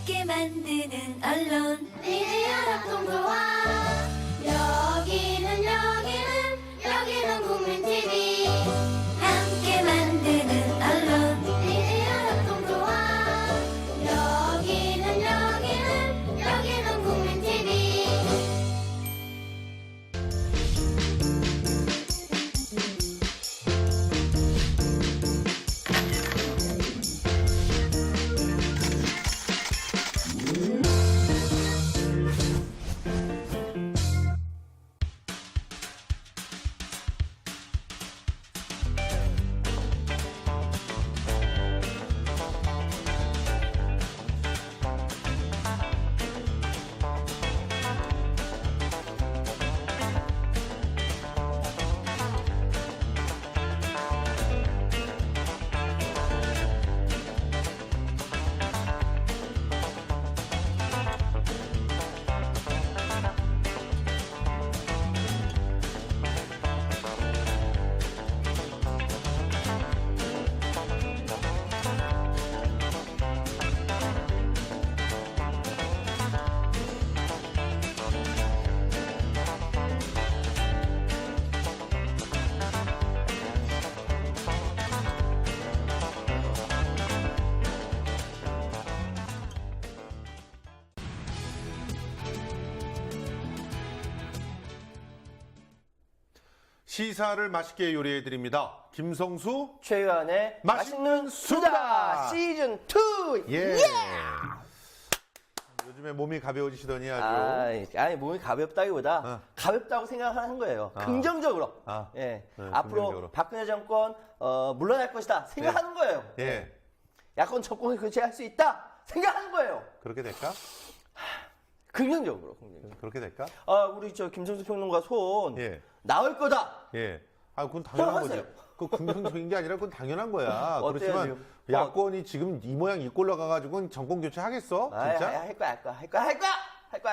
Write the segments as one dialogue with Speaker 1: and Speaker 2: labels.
Speaker 1: 함께 만드는 언론
Speaker 2: 미디어 협동조합 여기는 국민TV
Speaker 1: 함께 만드는 언론
Speaker 2: 미디어 협동조합 여기는 국민TV
Speaker 3: 시사를 맛있게 요리해 드립니다. 김성수
Speaker 4: 최유한의 맛있는 수다 시즌 2.
Speaker 3: 예. 요즘에 몸이 가벼워지시더니 아주
Speaker 4: 아니 몸이 가볍다기보다 가볍다고 생각하는 거예요. 긍정적으로. 예. 앞으로
Speaker 3: 긍정적으로.
Speaker 4: 박근혜 정권 물러날 것이다 생각하는 거예요.
Speaker 3: 예.
Speaker 4: 야권 정권을 교체할 수 있다 생각하는 거예요.
Speaker 3: 그렇게 될까?
Speaker 4: 긍정적으로.
Speaker 3: 그렇게 될까?
Speaker 4: 우리 저 김성수 평론가 손
Speaker 3: 예.
Speaker 4: 나올 거다.
Speaker 3: 예. 아, 그건 당연한 거지.
Speaker 4: 하세요.
Speaker 3: 그 긍정적인 게 아니라 그건 당연한 거야.
Speaker 4: 어때요,
Speaker 3: 그렇지만
Speaker 4: 지금?
Speaker 3: 야권이 지금 이 모양 이 꼴로 가가지고 정권 교체 하겠어? 진짜?
Speaker 4: 할 거야.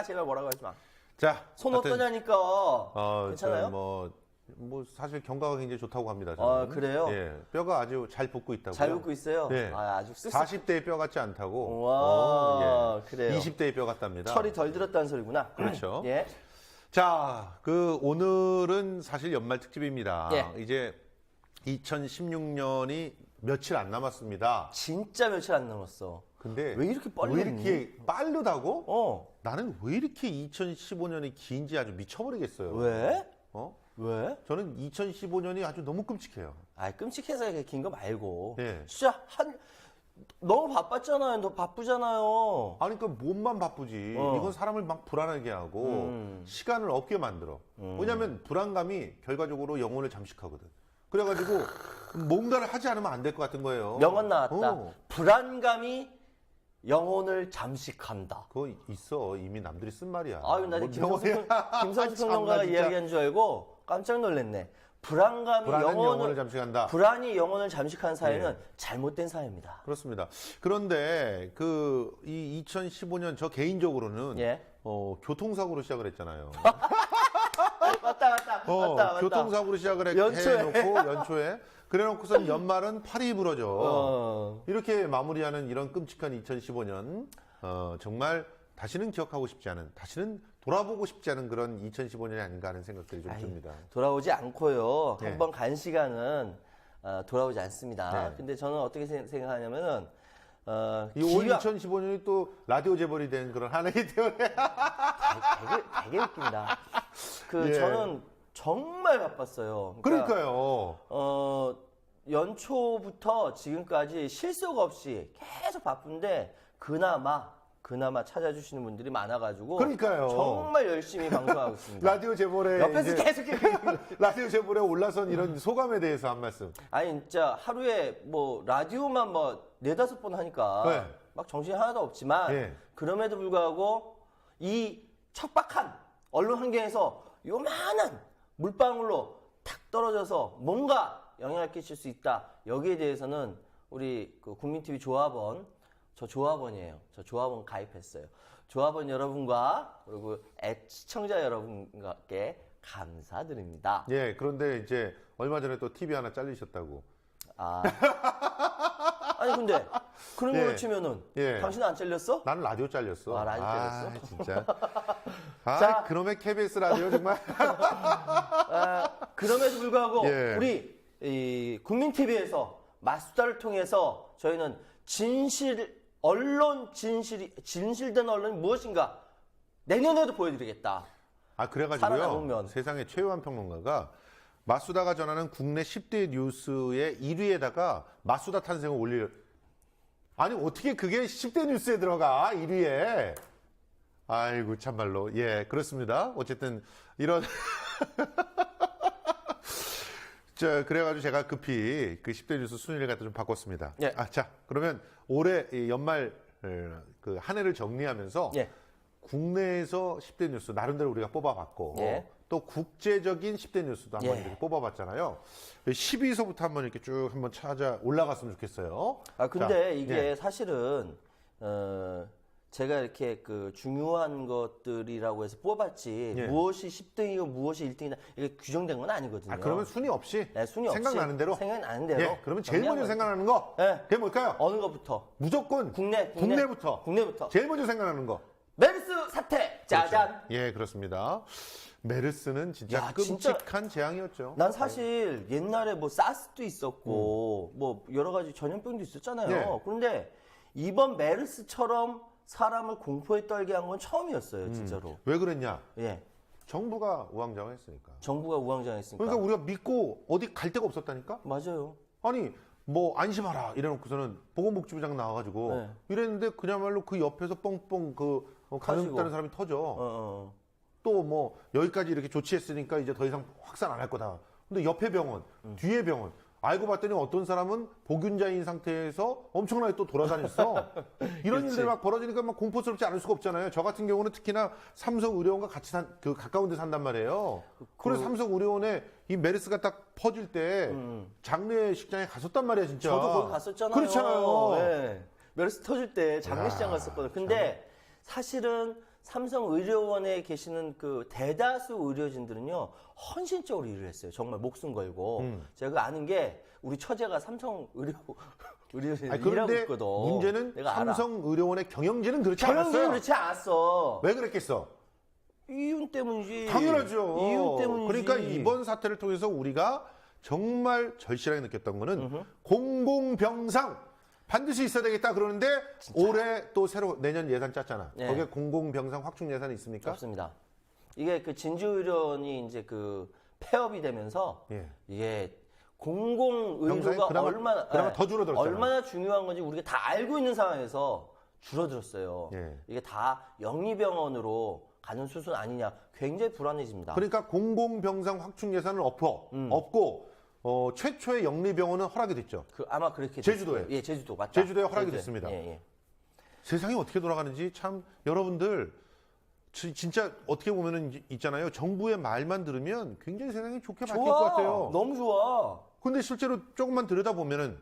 Speaker 4: 제발 뭐라고 하지 마.
Speaker 3: 자,
Speaker 4: 손
Speaker 3: 하여튼,
Speaker 4: 어떠냐니까. 괜찮아요?
Speaker 3: 뭐 사실 경과가 굉장히 좋다고 합니다. 저는.
Speaker 4: 그래요?
Speaker 3: 예. 뼈가 아주 잘 붙고 있다고요.
Speaker 4: 잘 붙고 있어요.
Speaker 3: 예.
Speaker 4: 아주
Speaker 3: 40대의 뼈 같지 않다고.
Speaker 4: 와, 그래요.
Speaker 3: 20대의 뼈 같답니다.
Speaker 4: 철이 덜 들었다는 소리구나.
Speaker 3: 그렇죠.
Speaker 4: 예.
Speaker 3: 자, 오늘은 사실 연말 특집입니다.
Speaker 4: 예.
Speaker 3: 이제 2016년이 며칠 안 남았습니다.
Speaker 4: 진짜 며칠 안 남았어.
Speaker 3: 근데
Speaker 4: 왜 이렇게 빨리
Speaker 3: 왜
Speaker 4: 갔니?
Speaker 3: 이렇게 빠르다고?
Speaker 4: 어.
Speaker 3: 나는 왜 이렇게 2015년이 긴지 아주 미쳐버리겠어요.
Speaker 4: 왜?
Speaker 3: 어?
Speaker 4: 왜?
Speaker 3: 저는 2015년이 아주 너무 끔찍해요.
Speaker 4: 끔찍해서 긴 거 말고.
Speaker 3: 예.
Speaker 4: 진짜 너무 바빴잖아요. 너 바쁘잖아요.
Speaker 3: 아니, 그러니까 몸만 바쁘지. 이건 사람을 막 불안하게 하고 시간을 없게 만들어. 왜냐하면 불안감이 결과적으로 영혼을 잠식하거든. 그래가지고 뭔가를 하지 않으면 안 될 것 같은 거예요.
Speaker 4: 명언 나왔다.
Speaker 3: 어.
Speaker 4: 불안감이 영혼을 잠식한다.
Speaker 3: 그거 있어. 이미 남들이 쓴 말이야.
Speaker 4: 나
Speaker 3: 뭐
Speaker 4: 김성수
Speaker 3: 명언이야.
Speaker 4: 평론가가
Speaker 3: 참나, 진짜.
Speaker 4: 이야기한 줄 알고 깜짝 놀랐네. 불안감이
Speaker 3: 불안은 영혼을 잠식한다.
Speaker 4: 불안이 영혼을 잠식하는 사회는
Speaker 3: 예.
Speaker 4: 잘못된 사회입니다.
Speaker 3: 그렇습니다. 그런데 이 2015년 저 개인적으로는
Speaker 4: 예.
Speaker 3: 교통사고로 시작을 했잖아요.
Speaker 4: 맞다.
Speaker 3: 교통사고로 시작을
Speaker 4: 연초에.
Speaker 3: 해놓고 연초에 그래놓고선 연말은 팔이 부러져. 이렇게 마무리하는 이런 끔찍한 2015년 정말 다시는 기억하고 싶지 않은, 다시는 돌아보고 싶지 않은 그런 2015년이 아닌가 하는 생각들이 좀 듭니다.
Speaker 4: 돌아오지 않고요.
Speaker 3: 네.
Speaker 4: 한 번 간 시간은 돌아오지 않습니다.
Speaker 3: 네.
Speaker 4: 근데 저는 어떻게 생각하냐면은
Speaker 3: 올 2015년이 또 라디오 재벌이 된 그런 한 해이기 때문에
Speaker 4: 되게 웃긴다.
Speaker 3: 예.
Speaker 4: 저는 정말 바빴어요.
Speaker 3: 그러니까요.
Speaker 4: 연초부터 지금까지 실속 없이 계속 바쁜데 그나마 찾아주시는 분들이 많아가지고
Speaker 3: 그러니까요.
Speaker 4: 정말 열심히 방송하고 있습니다.
Speaker 3: 라디오 재벌에
Speaker 4: 옆에서
Speaker 3: 이제
Speaker 4: 계속
Speaker 3: 라디오 재벌에 올라선 이런 소감에 대해서 한 말씀.
Speaker 4: 아니 진짜 하루에 라디오만 4-5번 하니까
Speaker 3: 네.
Speaker 4: 막 정신이 하나도 없지만
Speaker 3: 네.
Speaker 4: 그럼에도 불구하고 이 척박한 언론 환경에서 요만한 물방울로 탁 떨어져서 뭔가 영향을 끼칠 수 있다. 여기에 대해서는 우리 국민TV 조합원, 저 조합원이에요. 저 조합원 가입했어요. 조합원 여러분과 그리고 시청자 여러분께 감사드립니다.
Speaker 3: 예, 그런데 이제 얼마 전에 또 TV 하나 잘리셨다고.
Speaker 4: 아니 근데 그런
Speaker 3: 예.
Speaker 4: 걸로 치면은
Speaker 3: 예.
Speaker 4: 당신은 안 잘렸어?
Speaker 3: 나는 라디오 잘렸어.
Speaker 4: 아, 라디오 잘렸어?
Speaker 3: 진짜. 아,
Speaker 4: 자.
Speaker 3: 그놈의 KBS 라디오 정말.
Speaker 4: 그럼에도 불구하고
Speaker 3: 예.
Speaker 4: 우리 이 국민 TV에서 마수다를 통해서 저희는 진실된 언론이 무엇인가 내년에도 보여드리겠다.
Speaker 3: 아,
Speaker 4: 살아남으면.
Speaker 3: 그래가지고요. 세상의 최유한 평론가가 마수다가 전하는 국내 10대 뉴스의 1위에다가 마수다 탄생을 올릴. 아니, 어떻게 그게 10대 뉴스에 들어가, 1위에. 아이고, 참말로. 예, 그렇습니다. 어쨌든, 이런. 그래가지고 제가 급히 그 10대 뉴스 순위를 갖다 좀 바꿨습니다.
Speaker 4: 예.
Speaker 3: 아, 자, 그러면 올해 이 연말 그 한 해를 정리하면서
Speaker 4: 예.
Speaker 3: 국내에서 10대 뉴스 나름대로 우리가 뽑아봤고
Speaker 4: 예.
Speaker 3: 또 국제적인 10대 뉴스도 한번
Speaker 4: 예.
Speaker 3: 이렇게 뽑아봤잖아요. 10위서부터 한번 이렇게 쭉 한번 찾아 올라갔으면 좋겠어요.
Speaker 4: 아 근데
Speaker 3: 자,
Speaker 4: 이게
Speaker 3: 예.
Speaker 4: 사실은 제가 이렇게 그 중요한 것들이라고 해서 뽑았지
Speaker 3: 예.
Speaker 4: 무엇이 10등이고 무엇이 1등이다 이게 규정된 건 아니거든요.
Speaker 3: 아, 그러면 순위 없이
Speaker 4: 네, 순위 없이
Speaker 3: 생각나는 대로
Speaker 4: 생각나는 대로
Speaker 3: 예, 그러면 제일 먼저
Speaker 4: 정리한
Speaker 3: 생각나는 거
Speaker 4: 예.
Speaker 3: 그게 뭘까요?
Speaker 4: 어느 것부터?
Speaker 3: 무조건 국내부터
Speaker 4: 국내부터.
Speaker 3: 제일 먼저 생각나는 거.
Speaker 4: 메르스 사태 짜잔.
Speaker 3: 그렇죠. 예, 그렇습니다. 메르스는 진짜
Speaker 4: 야,
Speaker 3: 끔찍한 재앙이었죠.
Speaker 4: 난 사실 옛날에 뭐 사스도 있었고 뭐 여러 가지 전염병도 있었잖아요.
Speaker 3: 네.
Speaker 4: 그런데 이번 메르스처럼 사람을 공포에 떨게 한 건 처음이었어요, 진짜로.
Speaker 3: 왜 그랬냐?
Speaker 4: 예.
Speaker 3: 정부가 우왕좌왕했으니까.
Speaker 4: 정부가 우왕좌왕했으니까.
Speaker 3: 그러니까 우리가 믿고 어디 갈 데가 없었다니까?
Speaker 4: 맞아요.
Speaker 3: 아니, 뭐 안심하라 이래놓고서는 보건복지부장 나와가지고
Speaker 4: 네.
Speaker 3: 이랬는데 그야말로 그 옆에서 뻥뻥 감염됐다는
Speaker 4: 터지고.
Speaker 3: 사람이 터져.
Speaker 4: 어.
Speaker 3: 또 뭐 여기까지 이렇게 조치했으니까 이제 더 이상 확산 안 할 거다. 근데 옆에 병원, 뒤에 병원 알고 봤더니 어떤 사람은 보균자인 상태에서 엄청나게 또 돌아다녔어. 이런
Speaker 4: 그치.
Speaker 3: 일들이 막 벌어지니까 막 공포스럽지 않을 수가 없잖아요. 저 같은 경우는 특히나 삼성의료원과 같이 가까운 데 산단 말이에요. 그래서 삼성의료원에 이 메르스가 딱 퍼질 때 장례식장에 갔었단 말이야, 진짜.
Speaker 4: 저도 거기 갔었잖아요.
Speaker 3: 그렇잖아요.
Speaker 4: 네. 메르스 터질 때 장례식장 갔었거든요. 근데 사실은 삼성의료원에 계시는 그 대다수 의료진들은요, 헌신적으로 일을 했어요. 정말 목숨 걸고. 제가 아는 게 우리 처제가 의료진
Speaker 3: 아니,
Speaker 4: 일하고
Speaker 3: 그런데
Speaker 4: 있거든.
Speaker 3: 문제는
Speaker 4: 내가 알아.
Speaker 3: 삼성의료원의 경영진은 그렇지
Speaker 4: 경영진은
Speaker 3: 않았어요.
Speaker 4: 그렇지 않았어.
Speaker 3: 왜 그랬겠어?
Speaker 4: 이윤 때문이지.
Speaker 3: 당연하죠.
Speaker 4: 이윤 때문이지.
Speaker 3: 그러니까 이번 사태를 통해서 우리가 정말 절실하게 느꼈던 거는 공공병상 반드시 있어야 되겠다 그러는데 올해 또 새로 내년 예산 짰잖아.
Speaker 4: 네.
Speaker 3: 거기에 공공병상 확충 예산이 있습니까?
Speaker 4: 없습니다. 이게 그 진주의료원이 이제 그 폐업이 되면서
Speaker 3: 예.
Speaker 4: 이게
Speaker 3: 병상이
Speaker 4: 공공의료가
Speaker 3: 그나마 더 줄어들었잖아요.
Speaker 4: 얼마나 중요한 건지 우리가 다 알고 있는 상황에서 줄어들었어요.
Speaker 3: 예.
Speaker 4: 이게 다 영리병원으로 가는 수순 아니냐. 굉장히 불안해집니다.
Speaker 3: 그러니까 공공병상 확충 예산을 없고 최초의 영리병원은 허락이 됐죠.
Speaker 4: 아마 그렇게
Speaker 3: 제주도에.
Speaker 4: 됐을 거예요. 예, 제주도 맞다.
Speaker 3: 제주도에 허락이
Speaker 4: 제주도에.
Speaker 3: 됐습니다.
Speaker 4: 예, 예.
Speaker 3: 세상이 어떻게 돌아가는지 참 여러분들 진짜 어떻게 보면은 있잖아요. 정부의 말만 들으면 굉장히 세상이 좋게 바뀔 것 같아요.
Speaker 4: 너무 좋아.
Speaker 3: 근데 실제로 조금만 들여다보면은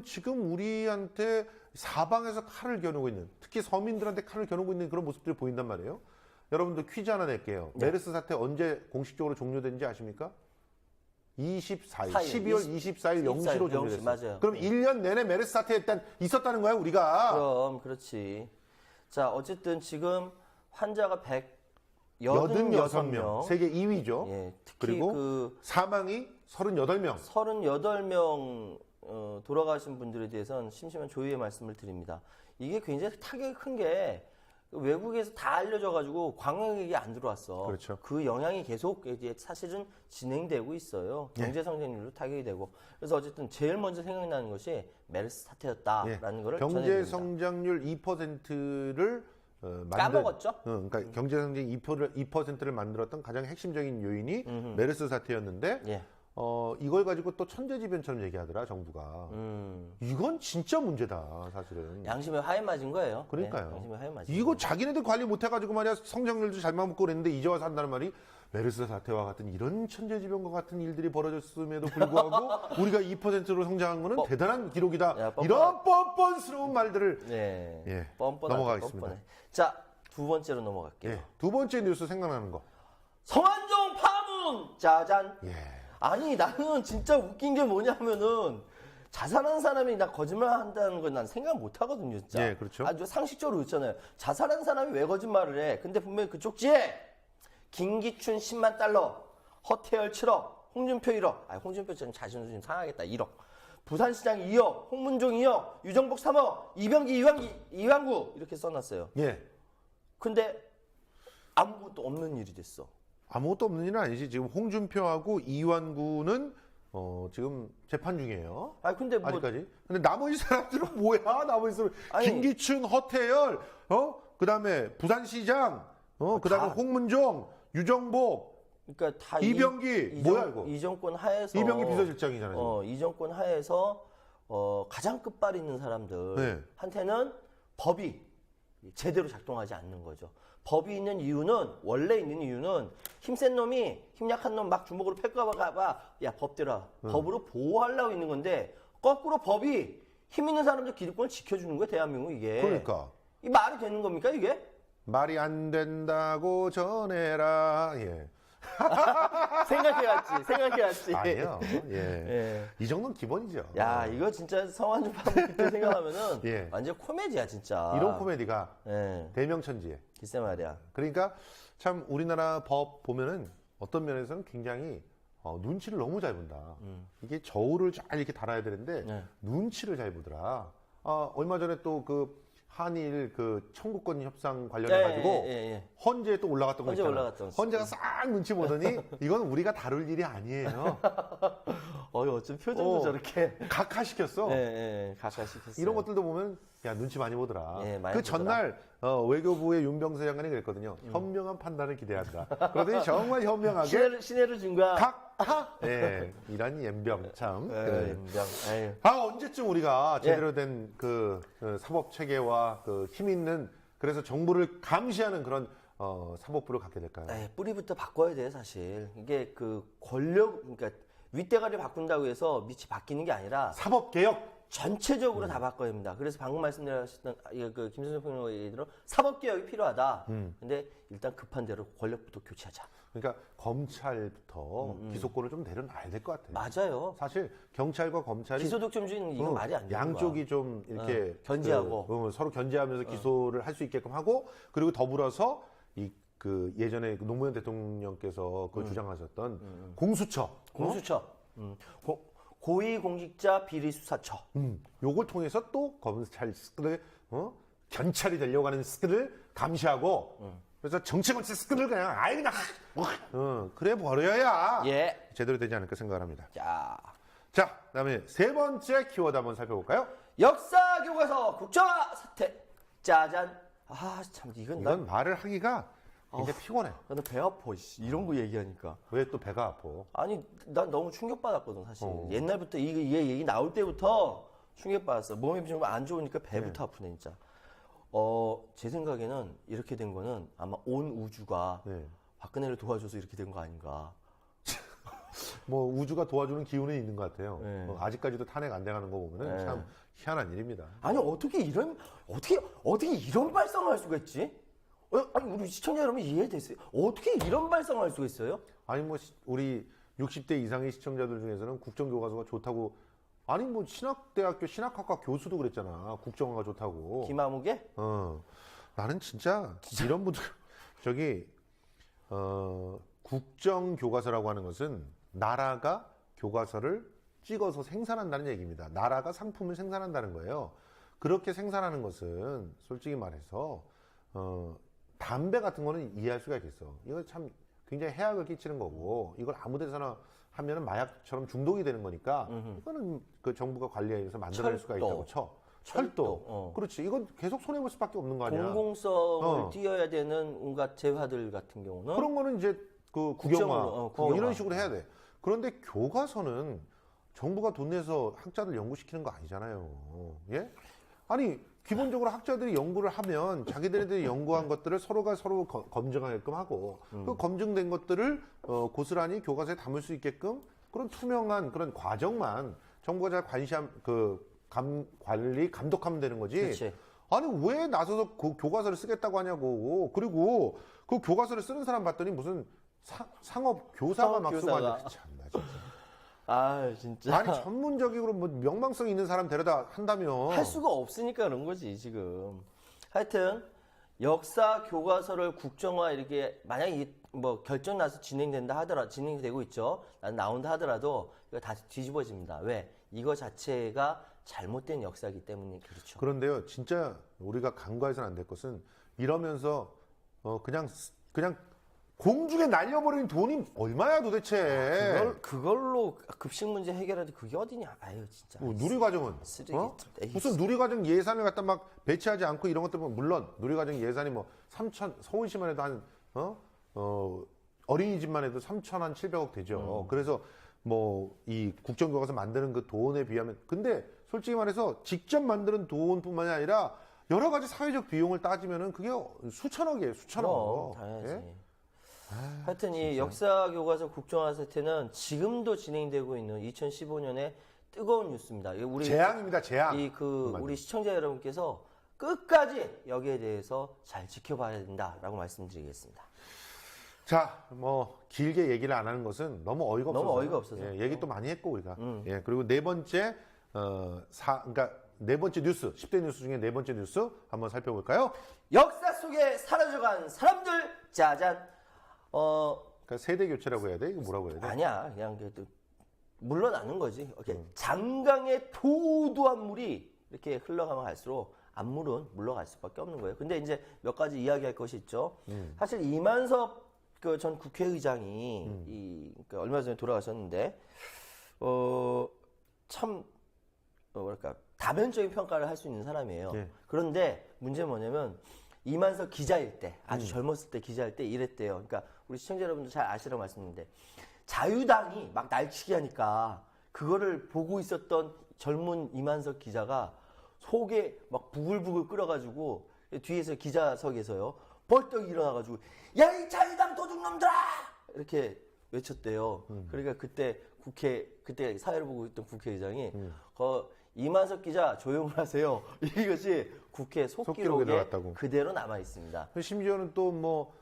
Speaker 3: 지금 우리한테 사방에서 칼을 겨누고 있는, 특히 서민들한테 칼을 겨누고 있는 그런 모습들이 보인단 말이에요. 여러분들 퀴즈 하나 낼게요.
Speaker 4: 네.
Speaker 3: 메르스 사태 언제 공식적으로 종료된지 아십니까? 24일,
Speaker 4: 4일,
Speaker 3: 12월 24일 0시로
Speaker 4: 0시,
Speaker 3: 종료됐어요.
Speaker 4: 맞아요.
Speaker 3: 그럼 1년 내내 메르스 사태 일단 있었다는 거야, 우리가.
Speaker 4: 그럼 그렇지. 자, 어쨌든 지금 환자가
Speaker 3: 86명, 세계 2위죠.
Speaker 4: 예, 특히
Speaker 3: 그리고
Speaker 4: 그
Speaker 3: 사망이 38명.
Speaker 4: 38명 돌아가신 분들에 대해서는 심심한 조의의 말씀을 드립니다. 이게 굉장히 타격이 큰 게 외국에서 다 알려져가지고 관광객이 안 들어왔어.
Speaker 3: 그렇죠.
Speaker 4: 그 영향이 계속 이제 사실은 진행되고 있어요. 경제 성장률도 타격이 되고. 그래서 어쨌든 제일 먼저 생각나는 것이 메르스 사태였다라는 거를
Speaker 3: 경제
Speaker 4: 전해드립니다.
Speaker 3: 성장률 2%를
Speaker 4: 까먹었죠?
Speaker 3: 그러니까 경제 성장 2%를 만들었던 가장 핵심적인 요인이 메르스 사태였는데
Speaker 4: 예.
Speaker 3: 이걸 가지고 또 천재지변처럼 얘기하더라 정부가. 이건 진짜 문제다 사실은.
Speaker 4: 양심에 화해 맞은 거예요.
Speaker 3: 그러니까요.
Speaker 4: 네, 양심에 화해 맞은
Speaker 3: 이거
Speaker 4: 거예요.
Speaker 3: 자기네들 관리 못해가지고 말이야 성장률도 잘만 먹고 그랬는데 이제 와서 한다는 말이 메르스 사태와 같은 이런 천재지변과 같은 일들이 벌어졌음에도 불구하고 우리가 2%로 성장한 거는 대단한 기록이다.
Speaker 4: 야,
Speaker 3: 이런 뻔뻔스러운 말들을
Speaker 4: 네.
Speaker 3: 예,
Speaker 4: 뻔뻔하다,
Speaker 3: 넘어가겠습니다.
Speaker 4: 뻔뻔해. 자, 두 번째로 넘어갈게요.
Speaker 3: 예, 두 번째 뉴스 생각나는 거.
Speaker 4: 성완종 파문! 짜잔!
Speaker 3: 예.
Speaker 4: 아니, 나는 진짜 웃긴 게 뭐냐면은, 자살한 사람이 나 거짓말 한다는 건 난 생각 못 하거든요, 진짜.
Speaker 3: 예, 그렇죠.
Speaker 4: 아주 상식적으로 있잖아요. 자살한 사람이 왜 거짓말을 해? 근데 분명히 그 쪽지에 김기춘 10만 달러, 허태열 7억, 홍준표 1억. 아, 홍준표 좀 자존심 상하겠다. 1억. 부산시장 2억, 홍문종 2억, 유정복 3억, 이병기, 이완구 이렇게 써놨어요.
Speaker 3: 예.
Speaker 4: 근데 아무것도 없는 일이 됐어.
Speaker 3: 아무것도 없는 일은 아니지. 지금 홍준표하고 이완구는 지금 재판 중이에요.
Speaker 4: 아, 근데 뭐
Speaker 3: 아직까지. 근데 나머지 사람들은 뭐야? 나머지 사람
Speaker 4: 아니.
Speaker 3: 김기춘, 허태열, 그다음에 부산시장, 그다음에
Speaker 4: 다.
Speaker 3: 홍문종, 유정복,
Speaker 4: 그러니까 다
Speaker 3: 이병기, 뭐야, 이거?
Speaker 4: 이 정권 하에서
Speaker 3: 이병기 비서실장이잖아요. 지금.
Speaker 4: 이 정권 하에서 가장 끝발 있는 사람들한테는 법이 제대로 작동하지 않는 거죠. 법이 있는 이유는 원래 있는 이유는 힘센 놈이 힘 약한 놈 막 주먹으로 팰까봐 야 법대로 법으로 보호하려고 있는 건데 거꾸로 법이 힘 있는 사람들 기득권을 지켜주는 거예요. 대한민국 이게.
Speaker 3: 그러니까.
Speaker 4: 이 말이 되는 겁니까 이게?
Speaker 3: 말이 안 된다고 전해라. 예.
Speaker 4: 생각해왔지.
Speaker 3: 아니요. 예.
Speaker 4: 예.
Speaker 3: 이 정도는 기본이죠.
Speaker 4: 야 이거 진짜 성환주 파문 그때 생각하면은
Speaker 3: 예.
Speaker 4: 완전 코미디야 진짜.
Speaker 3: 이런 코미디가
Speaker 4: 예.
Speaker 3: 대명천지에.
Speaker 4: 글쎄 말이야.
Speaker 3: 그러니까 참 우리나라 법 보면은 어떤 면에서는 굉장히 눈치를 너무 잘 본다. 이게 저울을 잘 이렇게 달아야 되는데
Speaker 4: 네.
Speaker 3: 눈치를 잘 보더라. 얼마 전에 또 그 한일 그 청구권 협상 관련해 가지고
Speaker 4: 예.
Speaker 3: 헌재에 또 올라갔던 거
Speaker 4: 헌재
Speaker 3: 있잖아.
Speaker 4: 올라갔던
Speaker 3: 헌재가 싹 눈치 보더니 이건 우리가 다룰 일이 아니에요.
Speaker 4: 어쩜 표정도 저렇게.
Speaker 3: 각하시켰어.
Speaker 4: 예. 가까시켰어요.
Speaker 3: 이런 것들도 보면 야 눈치 많이 보더라.
Speaker 4: 예, 많이
Speaker 3: 그 전날 외교부의 윤병세 장관이 그랬거든요. 현명한 판단을 기대한다. 그러더니 정말 현명하게
Speaker 4: 시내를 준 거야.
Speaker 3: 각하. 예, 이런 연병 참. 그래.
Speaker 4: 연병. 에휴.
Speaker 3: 언제쯤 우리가 제대로 된 그 사법 체계와 그 힘 있는 그래서 정부를 감시하는 그런 사법부를 갖게 될까요?
Speaker 4: 뿌리부터 바꿔야 돼 사실. 이게 그 권력 그러니까 윗대가리 바꾼다고 해서 밑이 바뀌는 게 아니라
Speaker 3: 사법 개혁.
Speaker 4: 전체적으로 다 바꿔야 됩니다. 그래서 방금 말씀드렸던 그 김선생 평론가 얘기대로 사법 개혁이 필요하다. 근데 일단 급한 대로 권력부터 교체하자.
Speaker 3: 그러니까 검찰부터 기소권을 좀 내려놔야 될 것 같아요.
Speaker 4: 맞아요.
Speaker 3: 사실 경찰과 검찰이
Speaker 4: 기소독점주의는 이건 말이 안 되는 거야.
Speaker 3: 양쪽이 좀 이렇게
Speaker 4: 견제하고.
Speaker 3: 서로 견제하면서 기소를 할 수 있게끔 하고 그리고 더불어서 그 예전에 그 노무현 대통령께서 그 주장하셨던 공수처.
Speaker 4: 공수처. 고위공직자 비리수사처.
Speaker 3: 요걸 통해서 또 검찰 스크를 견찰이 되려고 하는 스크를 감시하고 그래서 정치검찰 스크를 그냥 아예 그냥 그래 버려야
Speaker 4: 예.
Speaker 3: 제대로 되지 않을까 생각을 합니다.
Speaker 4: 자,
Speaker 3: 그다음에 세 번째 키워드 한번 살펴볼까요?
Speaker 4: 역사 교과서 국정화 사태. 짜잔. 참
Speaker 3: 이건 말을 하기가 굉장히 피곤해.
Speaker 4: 나는 배 아파. 이런 거 얘기하니까.
Speaker 3: 왜 또 배가 아파?
Speaker 4: 아니, 난 너무 충격받았거든, 사실. 옛날부터 이 얘기 나올 때부터 충격받았어. 몸이 좀 안 좋으니까 배부터 아프네, 진짜. 제 생각에는 이렇게 된 거는 아마 온 우주가 박근혜를 도와줘서 이렇게 된 거 아닌가.
Speaker 3: 뭐 우주가 도와주는 기운은 있는 것 같아요.
Speaker 4: 네.
Speaker 3: 아직까지도 탄핵 안 돼가는 거 보면은 참 희한한 일입니다.
Speaker 4: 아니, 어떻게 이런 발상을 할 수가 있지? 아니, 우리 시청자 여러분 이해되세요? 어떻게 이런 발상을 할 수가 있어요?
Speaker 3: 아니 뭐 우리 60대 이상의 시청자들 중에서는 국정교과서가 좋다고 아니 뭐 신학대학교 신학학과 교수도 그랬잖아. 국정화가 좋다고.
Speaker 4: 김아무개?
Speaker 3: 나는 진짜 이런 분들 국정교과서라고 하는 것은 나라가 교과서를 찍어서 생산한다는 얘기입니다. 나라가 상품을 생산한다는 거예요. 그렇게 생산하는 것은 솔직히 말해서 담배 같은 거는 이해할 수가 있겠어. 이거 참 굉장히 해악을 끼치는 거고 이걸 아무 데서나 하면은 마약처럼 중독이 되는 거니까 이거는 그 정부가 관리해서 만들어낼 수가 있다고 쳐. 철도. 그렇지. 이건 계속 손해볼 수밖에 없는 거 아니야.
Speaker 4: 공공성을 띄어야 되는 온갖 재화들 같은 경우는
Speaker 3: 그런 거는 이제 그
Speaker 4: 국정화.
Speaker 3: 국영화 이런 식으로 해야 돼. 그런데 교과서는 정부가 돈 내서 학자들 연구시키는 거 아니잖아요. 예? 아니 기본적으로 학자들이 연구를 하면 자기들이 연구한 것들을 서로가 서로 검증하게끔 하고 그 검증된 것들을 고스란히 교과서에 담을 수 있게끔 그런 투명한 그런 과정만 정부가 잘 관리 감독하면 되는 거지.
Speaker 4: 그렇지.
Speaker 3: 아니 왜 나서서 그 교과서를 쓰겠다고 하냐고. 그리고 그 교과서를 쓰는 사람 봤더니 무슨 상업 교사가 막 쓰고 하냐. 참나 진짜.
Speaker 4: 아 진짜
Speaker 3: 아니 전문적으로 뭐 명망성 있는 사람 데려다 한다면
Speaker 4: 할 수가 없으니까 그런 거지 지금. 하여튼 역사 교과서를 국정화 이렇게 만약 뭐 결정 나서 진행된다 하더라 진행되고 있죠. 나온다 하더라도 이거 다 뒤집어집니다. 왜? 이거 자체가 잘못된 역사이기 때문에 그렇죠.
Speaker 3: 그런데요, 진짜 우리가 간과해서는 안 될 것은 이러면서 그냥 공중에 날려버린 돈이 얼마야 도대체?
Speaker 4: 그걸로 급식 문제 해결하지 그게 어디냐? 아유 진짜.
Speaker 3: 뭐 누리과정은
Speaker 4: 쓰레기. 에이,
Speaker 3: 무슨 누리과정 예산을 갖다 막 배치하지 않고 이런 것들 보면 물론 누리과정 예산이 뭐 3천 서울시만 해도 한 어린이집만 해도 3,700억 되죠. 그래서 뭐 이 국정교과서 만드는 그 돈에 비하면 근데 솔직히 말해서 직접 만드는 돈뿐만이 아니라 여러 가지 사회적 비용을 따지면은 그게 수천억이에요, 수천억.
Speaker 4: 당연하지.
Speaker 3: 예?
Speaker 4: 하여튼 이 역사 교과서 국정화 사태는 지금도 진행되고 있는 2015년의 뜨거운 뉴스입니다. 우리
Speaker 3: 재앙입니다, 재앙.
Speaker 4: 우리 시청자 여러분께서 끝까지 여기에 대해서 잘 지켜봐야 된다라고 말씀드리겠습니다.
Speaker 3: 자, 뭐 길게 얘기를 안 하는 것은 너무 어이가 없어서.
Speaker 4: 너무 어이가 없어서.
Speaker 3: 예, 얘기 또 많이 했고 우리가. 예, 그리고 네 번째 그러니까 네 번째 뉴스, 10대 뉴스 중에 네 번째 뉴스 한번 살펴볼까요?
Speaker 4: 역사 속에 사라져간 사람들 짜잔.
Speaker 3: 그러니까 세대 교체라고 해야 돼? 이거 뭐라고 해야 돼?
Speaker 4: 아니야. 그냥 그래도 물러나는 거지. 이렇게 장강의 도도한 물이 이렇게 흘러가면 갈수록 안물은 물러갈 수밖에 없는 거예요. 근데 이제 몇 가지 이야기할 것이 있죠. 사실 이만섭 그 전 국회의장이 그러니까 얼마 전에 돌아가셨는데 참 뭐랄까 다변적인 평가를 할 수 있는 사람이에요.
Speaker 3: 네.
Speaker 4: 그런데 문제는 뭐냐면 이만석 기자일 때 아주 젊었을 때 기자일 때 이랬대요. 그러니까 우리 시청자 여러분들 잘 아시라고 말씀드렸는데 자유당이 막 날치기 하니까 그거를 보고 있었던 젊은 이만석 기자가 속에 막 부글부글 끓어가지고 뒤에서 기자석에서요 벌떡 일어나가지고 야 이 자유당 도둑놈들아 이렇게 외쳤대요. 그러니까 그때 사회를 보고 있던 국회의장이 이만석 기자 조용을 하세요. 이것이 국회 속기록에
Speaker 3: 들어갔다고.
Speaker 4: 그대로 남아 있습니다.
Speaker 3: 심지어는 또 뭐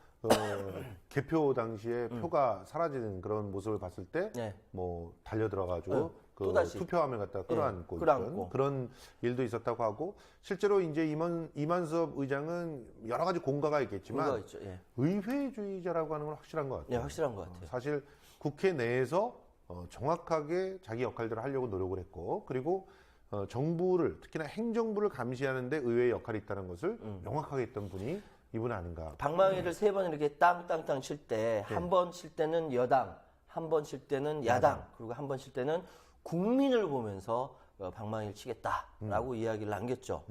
Speaker 3: 개표 당시에 표가 사라지는 그런 모습을 봤을 때
Speaker 4: 네.
Speaker 3: 뭐 달려 들어가지고 그
Speaker 4: 또다시.
Speaker 3: 투표함을 갖다 끌어안고
Speaker 4: 끌어안고.
Speaker 3: 있던 그런 일도 있었다고 하고 실제로 이제 이만섭 의장은 여러 가지 공과가 있겠지만
Speaker 4: 공과가 있죠. 예.
Speaker 3: 의회주의자라고 하는 건 확실한 것 같아요.
Speaker 4: 네, 확실한 것 같아요.
Speaker 3: 사실 국회 내에서 정확하게 자기 역할들을 하려고 노력을 했고 그리고 정부를 특히나 행정부를 감시하는데 의회의 역할이 있다는 것을 명확하게 했던 분이 이분 아닌가.
Speaker 4: 방망이를 3번 이렇게 땅땅땅 칠 때 한 번 칠 때는 여당, 한 번 칠 때는 야당, 그리고 한 번 칠 때는 국민을 보면서 방망이를 치겠다라고 이야기를 남겼죠.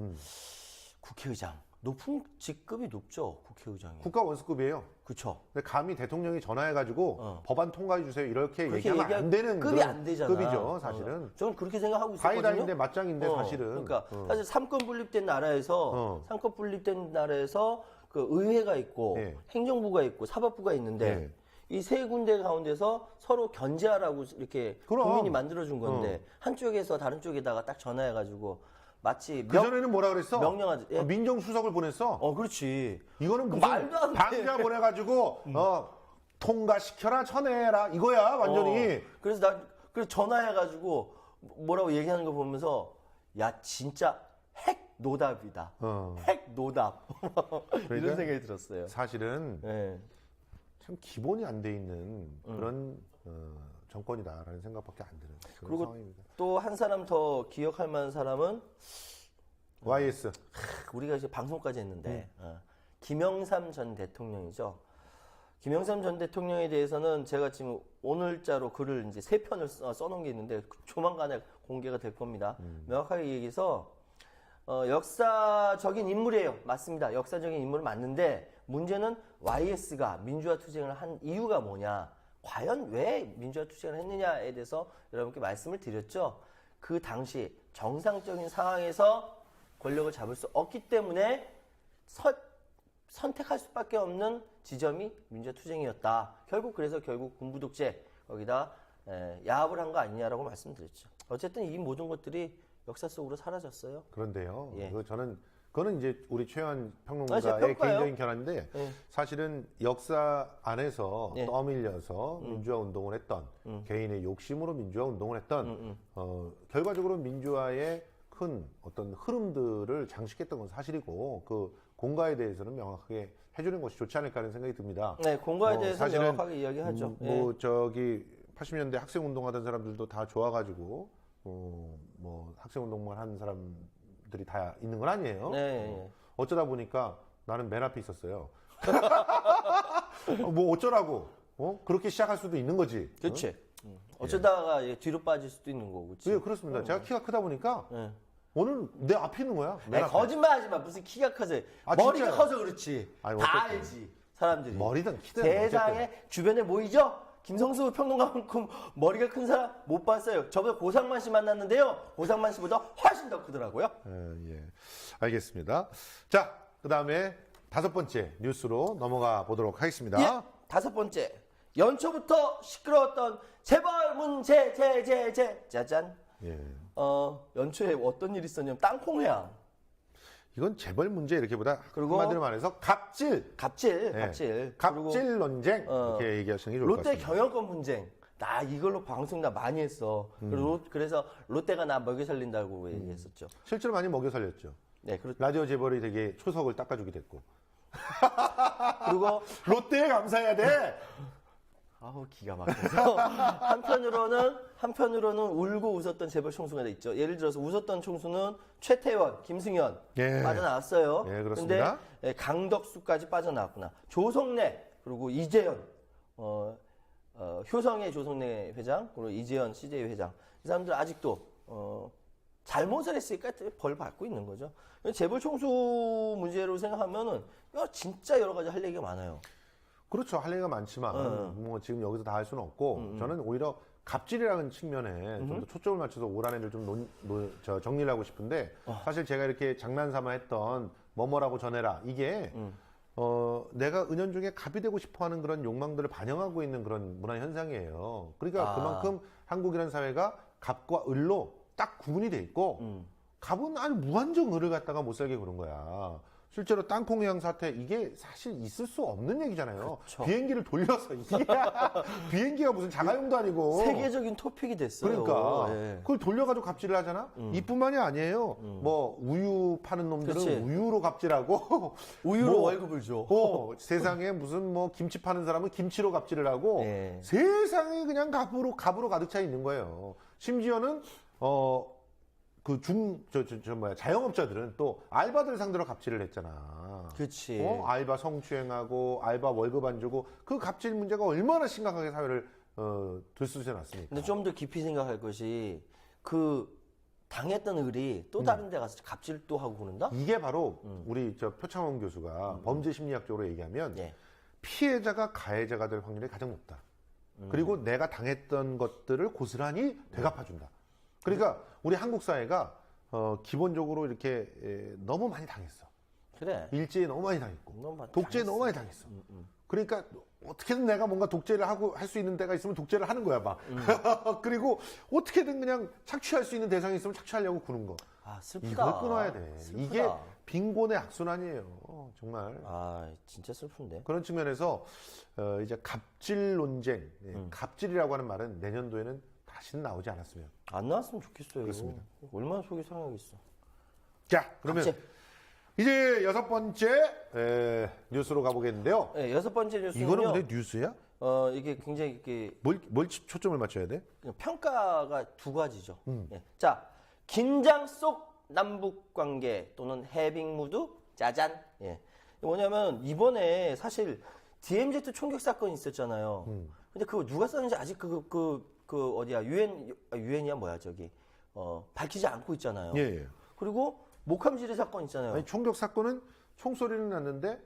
Speaker 4: 국회의장 높은 직급이 높죠. 국회의장이.
Speaker 3: 국가 원수급이에요.
Speaker 4: 그렇죠.
Speaker 3: 근데 감히 대통령이 전화해가지고 법안 통과해 주세요 이렇게
Speaker 4: 그렇게
Speaker 3: 얘기하면 안 되는
Speaker 4: 급이
Speaker 3: 그런
Speaker 4: 안 되잖아.
Speaker 3: 급이죠 사실은.
Speaker 4: 저는 그렇게 생각하고 있었거든요.
Speaker 3: 사이다인데 맞짱인데 사실은.
Speaker 4: 그러니까 사실 삼권 분립된 나라에서 삼권 분립된 나라에서 그 의회가 있고
Speaker 3: 네.
Speaker 4: 행정부가 있고 사법부가 있는데
Speaker 3: 네.
Speaker 4: 이 세 군데 가운데서 서로 견제하라고 이렇게
Speaker 3: 그럼.
Speaker 4: 국민이 만들어준 건데 한쪽에서 다른 쪽에다가 딱 전화해가지고 마치
Speaker 3: 그 전에는 뭐라 그랬어?
Speaker 4: 명령하지. 예.
Speaker 3: 민정수석을 보냈어.
Speaker 4: 그렇지.
Speaker 3: 이거는 무슨
Speaker 4: 말도 안 돼.
Speaker 3: 방자 보내가지고 통과시켜라 쳐내라 이거야 완전히.
Speaker 4: 그래서 그래서 전화해가지고 뭐라고 얘기하는 거 보면서 야 진짜 핵 노답이다. 핵 노답. 이런 생각이 들었어요.
Speaker 3: 사실은
Speaker 4: 네.
Speaker 3: 참 기본이 안 돼 있는 그런 정권이다라는 생각밖에 안 드는 그런
Speaker 4: 그리고
Speaker 3: 상황입니다.
Speaker 4: 또 한 사람 더 기억할 만한 사람은
Speaker 3: YS.
Speaker 4: 우리가 이제 방송까지 했는데 김영삼 전 대통령이죠. 김영삼 전 대통령에 대해서는 제가 지금 오늘자로 글을 이제 3편을 써놓은 게 있는데 조만간에 공개가 될 겁니다. 명확하게 얘기해서 역사적인 인물이에요. 맞습니다. 역사적인 인물은 맞는데 문제는 YS가 민주화 투쟁을 한 이유가 뭐냐. 과연 왜 민주화 투쟁을 했느냐에 대해서 여러분께 말씀을 드렸죠. 그 당시 정상적인 상황에서 권력을 잡을 수 없기 때문에 선택할 수밖에 없는 지점이 민주화 투쟁이었다. 결국 군부 독재 거기다 야합을 한 거 아니냐라고 말씀드렸죠. 어쨌든 이 모든 것들이 역사 속으로 사라졌어요.
Speaker 3: 그런데요.
Speaker 4: 예.
Speaker 3: 저는 그거는 이제 우리 최현
Speaker 4: 제
Speaker 3: 평론가의
Speaker 4: 평가예요.
Speaker 3: 개인적인 견해인데
Speaker 4: 네.
Speaker 3: 사실은 역사 안에서
Speaker 4: 네.
Speaker 3: 떠밀려서 민주화 운동을 했던 개인의 욕심으로 민주화 운동을 했던 결과적으로 민주화의 큰 어떤 흐름들을 장식했던 건 사실이고 그 공과에 대해서는 명확하게 해주는 것이 좋지 않을까 하는 생각이 듭니다.
Speaker 4: 네, 공과에 대해서
Speaker 3: 사실은
Speaker 4: 명확하게 이야기하죠.
Speaker 3: 뭐 저기 80년대 학생 운동하던 사람들도 다 좋아가지고 뭐 학생 운동만 한 사람들이 다 있는 건 아니에요.
Speaker 4: 네.
Speaker 3: 어쩌다 보니까 나는 맨 앞에 있었어요. 뭐 어쩌라고? 그렇게 시작할 수도 있는 거지.
Speaker 4: 그렇지. 어쩌다가 뒤로 빠질 수도 있는 거고. 그치?
Speaker 3: 예, 그렇습니다. 제가 키가 크다 보니까
Speaker 4: 네.
Speaker 3: 오늘 내 앞에 있는 거야. 맨
Speaker 4: 아니,
Speaker 3: 앞에.
Speaker 4: 거짓말하지 마. 무슨 키가 커서
Speaker 3: 아,
Speaker 4: 머리가
Speaker 3: 진짜요?
Speaker 4: 커서 그렇지.
Speaker 3: 아니,
Speaker 4: 다
Speaker 3: 어쨌든.
Speaker 4: 알지. 사람들이.
Speaker 3: 머리든 키든
Speaker 4: 세상에
Speaker 3: 어쨌든.
Speaker 4: 주변에 모이죠? 김성수 평론가만큼 머리가 큰 사람 못 봤어요. 저보다 고상만 씨 만났는데요. 고상만 씨보다 훨씬 더 크더라고요.
Speaker 3: 예, 알겠습니다. 자, 그 다음에 5번째 뉴스로 넘어가 보도록 하겠습니다.
Speaker 4: 예, 5번째. 연초부터 시끄러웠던 재벌 문제, 짜잔.
Speaker 3: 예.
Speaker 4: 연초에 어떤 일이 있었냐면 땅콩회항.
Speaker 3: 이건 재벌 문제 이렇게보다
Speaker 4: 그리고
Speaker 3: 한마디로 말해서 갑질.
Speaker 4: 갑질.
Speaker 3: 예.
Speaker 4: 그리고
Speaker 3: 갑질 논쟁 이렇게 얘기하시는 게 좋을 것
Speaker 4: 롯데
Speaker 3: 같습니다.
Speaker 4: 경영권 분쟁. 나 이걸로 방송 나 많이 했어. 그래서 롯데가 나 먹여 살린다고 얘기했었죠.
Speaker 3: 실제로 많이 먹여 살렸죠.
Speaker 4: 네, 그렇죠.
Speaker 3: 라디오 재벌이 되게 초석을 닦아주게 됐고.
Speaker 4: 그리고
Speaker 3: 롯데에 감사해야 돼.
Speaker 4: 아우 기가 막혀서 한편으로는 울고 웃었던 재벌 총수가 있죠. 예를 들어서 웃었던 총수는 최태원, 김승현
Speaker 3: 예.
Speaker 4: 빠져나왔어요.
Speaker 3: 예, 그렇습니다.
Speaker 4: 근데 강덕수까지 빠져나왔구나. 조성래 그리고 이재현 효성의 조성래 회장 그리고 이재현 CJ 회장 이 사람들 아직도 잘못을 했으니까 벌 받고 있는 거죠. 재벌 총수 문제로 생각하면은 진짜 여러 가지 할 얘기가 많아요.
Speaker 3: 그렇죠. 할 얘기가 많지만 뭐 지금 여기서 다 할 수는 없고 저는 오히려 갑질이라는 측면에 좀 더 초점을 맞춰서 올 한해를 좀 정리를 하고 싶은데 사실 제가 이렇게 장난삼아 했던 뭐뭐라고 전해라 이게 내가 은연중에 갑이 되고 싶어하는 그런 욕망들을 반영하고 있는 그런 문화 현상이에요. 그러니까 그만큼 한국이라는 사회가 갑과 을로 딱 구분이 돼 있고 갑은 아주 무한정 을을 갖다가 못 살게 그런 거야. 실제로 땅콩회항 사태 이게 사실 있을 수 없는 얘기잖아요.
Speaker 4: 그쵸.
Speaker 3: 비행기를 돌려서 이게 비행기가 무슨 자가용도 아니고
Speaker 4: 세계적인 토픽이 됐어요.
Speaker 3: 그러니까
Speaker 4: 예.
Speaker 3: 그걸 돌려가지고 갑질을 하잖아. 이뿐만이 아니에요. 뭐 우유 파는 놈들은
Speaker 4: 그치.
Speaker 3: 우유로 갑질하고
Speaker 4: 우유로
Speaker 3: 뭐,
Speaker 4: 월급을 줘.
Speaker 3: 세상에 무슨 뭐 김치 파는 사람은 김치로 갑질을 하고
Speaker 4: 예.
Speaker 3: 세상에 그냥 갑으로 가득 차 있는 거예요. 심지어는 자영업자들은 또 알바들 상대로 갑질을 했잖아.
Speaker 4: 그치.
Speaker 3: 알바 성추행하고 알바 월급 안 주고 그 갑질 문제가 얼마나 심각하게 사회를 들쑤셔 놨습니까?
Speaker 4: 근데 좀 더 깊이 생각할 것이 그 당했던 을이 또 다른 데 가서 갑질 또 하고 그런다?
Speaker 3: 이게 바로 우리 표창원 교수가 범죄 심리학적으로 얘기하면
Speaker 4: 예.
Speaker 3: 피해자가 가해자가 될 확률이 가장 높다. 그리고 내가 당했던 것들을 고스란히 되갚아준다. 그러니까 우리 한국 사회가 기본적으로 이렇게 너무 많이 당했어.
Speaker 4: 그래.
Speaker 3: 일제에 너무 많이 당했고
Speaker 4: 너무 많이
Speaker 3: 독재에
Speaker 4: 당했어.
Speaker 3: 너무 많이 당했어. 그러니까 어떻게든 내가 뭔가 독재를 하고 할 수 있는 데가 있으면 독재를 하는 거야 막. 그리고 어떻게든 그냥 착취할 수 있는 대상이 있으면 착취하려고 구는 거.
Speaker 4: 아, 슬프다.
Speaker 3: 이걸 끊어야 돼.
Speaker 4: 슬프다.
Speaker 3: 이게 빈곤의 악순환이에요. 정말.
Speaker 4: 아, 진짜 슬픈데.
Speaker 3: 그런 측면에서 이제 갑질 논쟁, 갑질이라고 하는 말은 내년도에는 다시는 나오지 않았으면.
Speaker 4: 안 나왔으면 좋겠어요.
Speaker 3: 그렇습니다.
Speaker 4: 얼마나 속이 상하겠어.
Speaker 3: 자, 그러면
Speaker 4: 갑질.
Speaker 3: 이제 6번째 뉴스로 가보겠는데요.
Speaker 4: 네, 6번째 뉴스는요.
Speaker 3: 이거는 근데 뉴스야?
Speaker 4: 이게 굉장히 이렇게
Speaker 3: 뭘 초점을 맞춰야 돼?
Speaker 4: 평가가 두 가지죠. 예. 자, 긴장 속 남북 관계 또는 해빙 무드 짜잔. 예. 뭐냐면 이번에 사실 DMZ 총격 사건이 있었잖아요. 근데 그거 누가 썼는지 아직 어디야 유엔이야 뭐야 저기 밝히지 않고 있잖아요.
Speaker 3: 예.
Speaker 4: 그리고 목함지뢰 사건 있잖아요.
Speaker 3: 아니, 총격 사건은 총소리는 났는데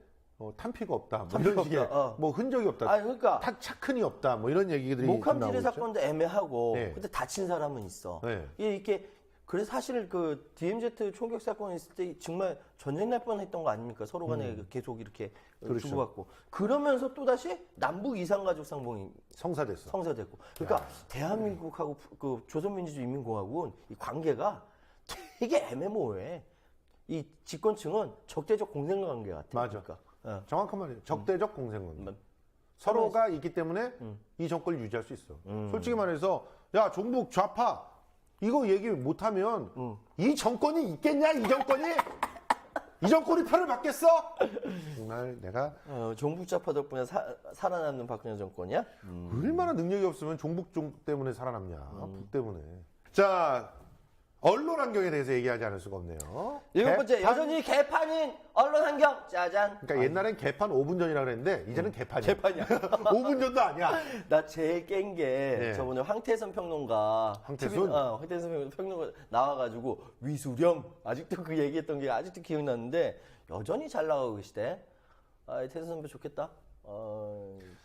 Speaker 3: 탄피가 없다. 뭐 이런 식의 뭐 흔적이 없다.
Speaker 4: 아니, 그러니까
Speaker 3: 차큰이 없다. 뭐 이런 얘기들이
Speaker 4: 목함지뢰
Speaker 3: 나오고 있죠.
Speaker 4: 사건도 애매하고
Speaker 3: 네.
Speaker 4: 근데 다친 사람은 있어.
Speaker 3: 네.
Speaker 4: 이게 그래서 사실 그 DMZ 총격 사건이 있을 때 정말 전쟁 날 뻔했던 거 아닙니까? 서로 간에 계속 이렇게
Speaker 3: 그렇죠.
Speaker 4: 주고받고 그러면서 또 다시 남북 이산가족 상봉이
Speaker 3: 성사됐어.
Speaker 4: 성사됐고 그러니까 대한민국하고 그 조선민주주의 인민공화국은 이 관계가 되게 애매모호해. 이 집권층은 적대적 공생관계 같아요.
Speaker 3: 맞아.
Speaker 4: 그러니까. 어.
Speaker 3: 정확한 말이에요. 적대적 공생관계.
Speaker 4: 음.
Speaker 3: 서로가 있기 때문에 이 정권을 유지할 수 있어. 솔직히 말해서 야 종북 좌파 이거 얘기 못하면 이 정권이 있겠냐 이 정권이 이 정권이 편을 받겠어? 정말 내가
Speaker 4: 종북좌파 덕분에 살아남는 박근혜 정권이야?
Speaker 3: 얼마나 능력이 없으면 종북 때문에 살아남냐 북 때문에. 자 언론 환경에 대해서 얘기하지 않을 수가 없네요.
Speaker 4: 일곱 번째,
Speaker 3: 개판?
Speaker 4: 여전히 개판인 언론 환경, 짜잔.
Speaker 3: 그러니까 옛날엔 개판 5분 전이라 그랬는데 이제는 개판이야.
Speaker 4: 개판이야.
Speaker 3: 5분 전도 아니야.
Speaker 4: 나 제일 깬 게
Speaker 3: 네.
Speaker 4: 저번에 황태선 평론가.
Speaker 3: 황태순?
Speaker 4: 황태선 평론가 나와가지고 위수령. 아직도 그 얘기했던 게 아직도 기억나는데 여전히 잘 나가고 계시대. 태선 선배 좋겠다.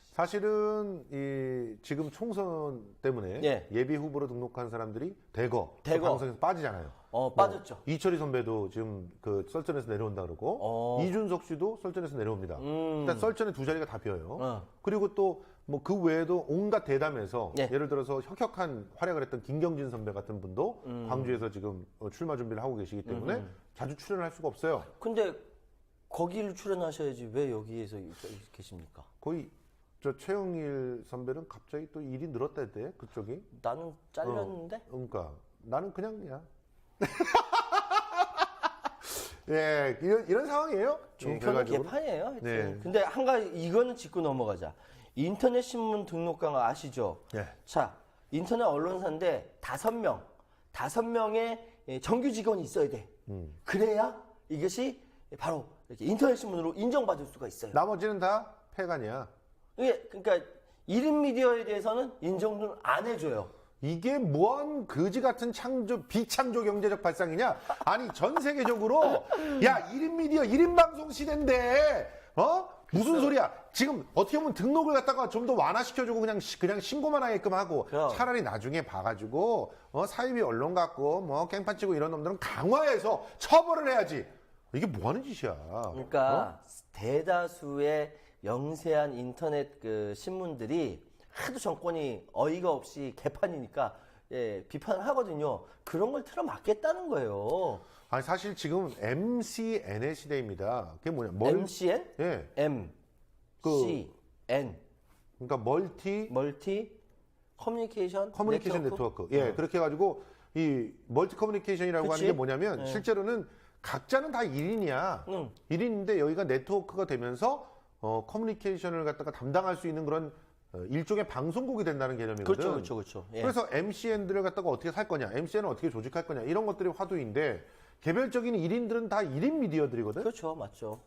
Speaker 3: 사실은 이 지금 총선 때문에
Speaker 4: 예.
Speaker 3: 예비 후보로 등록한 사람들이 대거
Speaker 4: 대거.
Speaker 3: 방송에서 빠지잖아요.
Speaker 4: 빠졌죠.
Speaker 3: 이철희 선배도 지금 그 썰전에서 내려온다 그러고 이준석 씨도 썰전에서 내려옵니다. 일단 썰전에 두 자리가 다 비어요. 그리고 또 뭐 그 외에도 온갖 대담에서
Speaker 4: 예.
Speaker 3: 예를 들어서 혁혁한 활약을 했던 김경진 선배 같은 분도 광주에서 지금 출마 준비를 하고 계시기 때문에 자주 출연할 수가 없어요.
Speaker 4: 근데 거기를 출연하셔야지 왜 여기에서 계십니까?
Speaker 3: 거의 저 최영일 선배는 갑자기 또 일이 늘었다대 그쪽이.
Speaker 4: 나는 잘렸는데?
Speaker 3: 그러니까 나는 그냥이야. 예, 이런 상황이에요.
Speaker 4: 종편은
Speaker 3: 결과적으로.
Speaker 4: 개판이에요. 하여튼.
Speaker 3: 네.
Speaker 4: 근데 한 가지 이거는 짚고 넘어가자. 인터넷 신문 등록강 아시죠?
Speaker 3: 예.
Speaker 4: 자, 인터넷 언론사인데 5명, 5명의 정규 직원이 있어야 돼. 그래야 이것이 바로 이렇게 인터넷 신문으로 인정받을 수가 있어요.
Speaker 3: 나머지는 다 폐간이야.
Speaker 4: 이게 그러니까 1인 미디어에 대해서는 인정을 안 해줘요.
Speaker 3: 이게 뭔 거지 같은 비창조 경제적 발상이냐? 아니, 전 세계적으로, 야, 1인 미디어, 1인 방송 시대인데, 무슨 소리야? 지금 어떻게 보면 등록을 갖다가 좀 더 완화시켜주고 그냥 신고만 하게끔 하고
Speaker 4: 그럼.
Speaker 3: 차라리 나중에 봐가지고, 사이비 언론 갖고, 깽판 치고 이런 놈들은 강화해서 처벌을 해야지. 이게 뭐 하는 짓이야?
Speaker 4: 그러니까 대다수의 영세한 인터넷 그 신문들이 하도 정권이 어이가 없이 개판이니까 비판을 하거든요. 그런 걸 틀어막겠다는 거예요.
Speaker 3: 아니, 사실 지금 MCN의 시대입니다. 그게 뭐냐?
Speaker 4: MCN?
Speaker 3: 예.
Speaker 4: M,
Speaker 3: 그-
Speaker 4: C, N.
Speaker 3: 그러니까
Speaker 4: 멀티 커뮤니케이션
Speaker 3: 네트워크. 예, 그렇게 해가지고 이 멀티 커뮤니케이션이라고
Speaker 4: 그치?
Speaker 3: 하는 게 뭐냐면 실제로는 각자는 다 1인이야. 1인인데 여기가 네트워크가 되면서 커뮤니케이션을 갖다가 담당할 수 있는 그런 일종의 방송국이 된다는 개념이거든.
Speaker 4: 그렇죠. 예.
Speaker 3: 그래서 MCN들을 갖다가 어떻게 살 거냐, MCN을 어떻게 조직할 거냐 이런 것들이 화두인데 개별적인 1인들은 다 1인 미디어들이거든.
Speaker 4: 그렇죠, 맞죠.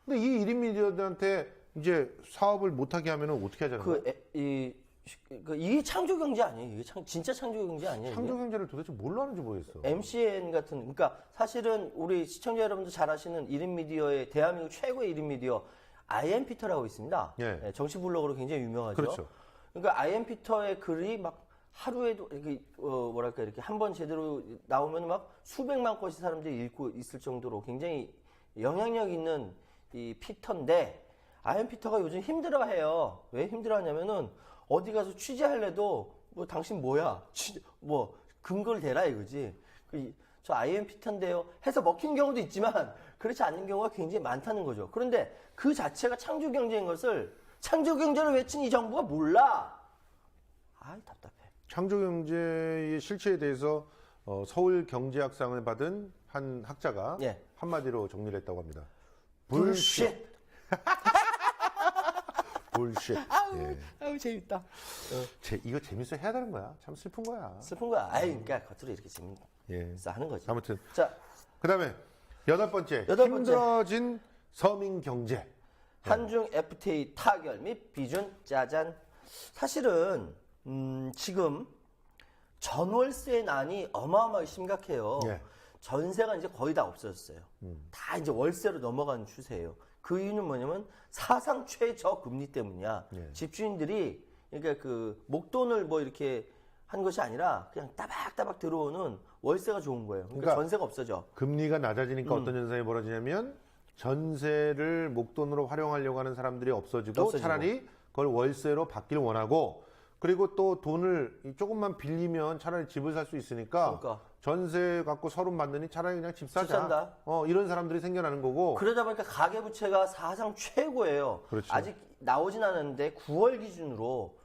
Speaker 3: 근데 이 1인 미디어들한테 이제 사업을 못하게 하면은 어떻게 하자는 거야?
Speaker 4: 이게 창조 경제 아니에요? 이게 진짜 창조 경제 아니에요?
Speaker 3: 창조 경제를 도대체 뭘로 하는지 모르겠어.
Speaker 4: MCN 같은, 그러니까 사실은 우리 시청자 여러분들 잘 아시는 1인 미디어의 대한민국 최고의 1인 미디어 아이엠 피터라고 있습니다.
Speaker 3: 예.
Speaker 4: 정치 블로거로 굉장히 유명하죠.
Speaker 3: 그렇죠.
Speaker 4: 그러니까 아이엠 피터의 글이 막 하루에도 이렇게 뭐랄까 이렇게 한 번 제대로 나오면 막 수백만 건씩 사람들이 읽고 있을 정도로 굉장히 영향력 있는 이 피터인데 아이엠 피터가 요즘 힘들어해요. 왜 힘들어하냐면은 어디 가서 취재할래도 뭐 당신 뭐야? 뭐 근거를 대라 이거지. 저 아이엠 피터인데요. 해서 먹힌 경우도 있지만 그렇지 않은 경우가 굉장히 많다는 거죠. 그런데 그 자체가 창조 경제인 것을 창조 경제를 외친 이 정부가 몰라. 아이 답답해.
Speaker 3: 창조 경제의 실체에 대해서 서울 경제학상을 받은 한 학자가
Speaker 4: 예.
Speaker 3: 한마디로 정리를 했다고 합니다.
Speaker 4: 불쉣.
Speaker 3: 불쉣.
Speaker 4: 아우 재밌다.
Speaker 3: 이거 재밌어 해야 되는 거야. 참 슬픈 거야.
Speaker 4: 슬픈 거야. 아이 그러니까 겉으로 이렇게 재밌어
Speaker 3: 예.
Speaker 4: 하는 거지.
Speaker 3: 아무튼
Speaker 4: 자,
Speaker 3: 그다음에 여덟 번째
Speaker 4: 여덟 번째.
Speaker 3: 힘들어진 서민 경제.
Speaker 4: 한중 FTA 타결 및 비준 짜잔. 사실은 지금 전월세 난이 어마어마하게 심각해요.
Speaker 3: 예.
Speaker 4: 전세가 이제 거의 다 없어졌어요. 다 이제 월세로 넘어가는 추세예요. 그 이유는 뭐냐면 사상 최저 금리 때문이야.
Speaker 3: 예.
Speaker 4: 집주인들이 그러니까 그 목돈을 뭐 이렇게 한 것이 아니라 그냥 따박따박 들어오는 월세가 좋은 거예요. 그러니까 전세가 없어져.
Speaker 3: 금리가 낮아지니까 어떤 현상이 벌어지냐면 전세를 목돈으로 활용하려고 하는 사람들이 없어지고 차라리 그걸 월세로 받기를 원하고 그리고 또 돈을 조금만 빌리면 차라리 집을 살 수 있으니까
Speaker 4: 그러니까.
Speaker 3: 전세 갖고 서름 받느니 차라리 그냥 집 사자.
Speaker 4: 집 산다.
Speaker 3: 이런 사람들이 생겨나는 거고.
Speaker 4: 그러다 보니까 가계부채가 사상 최고예요.
Speaker 3: 그렇죠.
Speaker 4: 아직 나오진 않았는데 9월 기준으로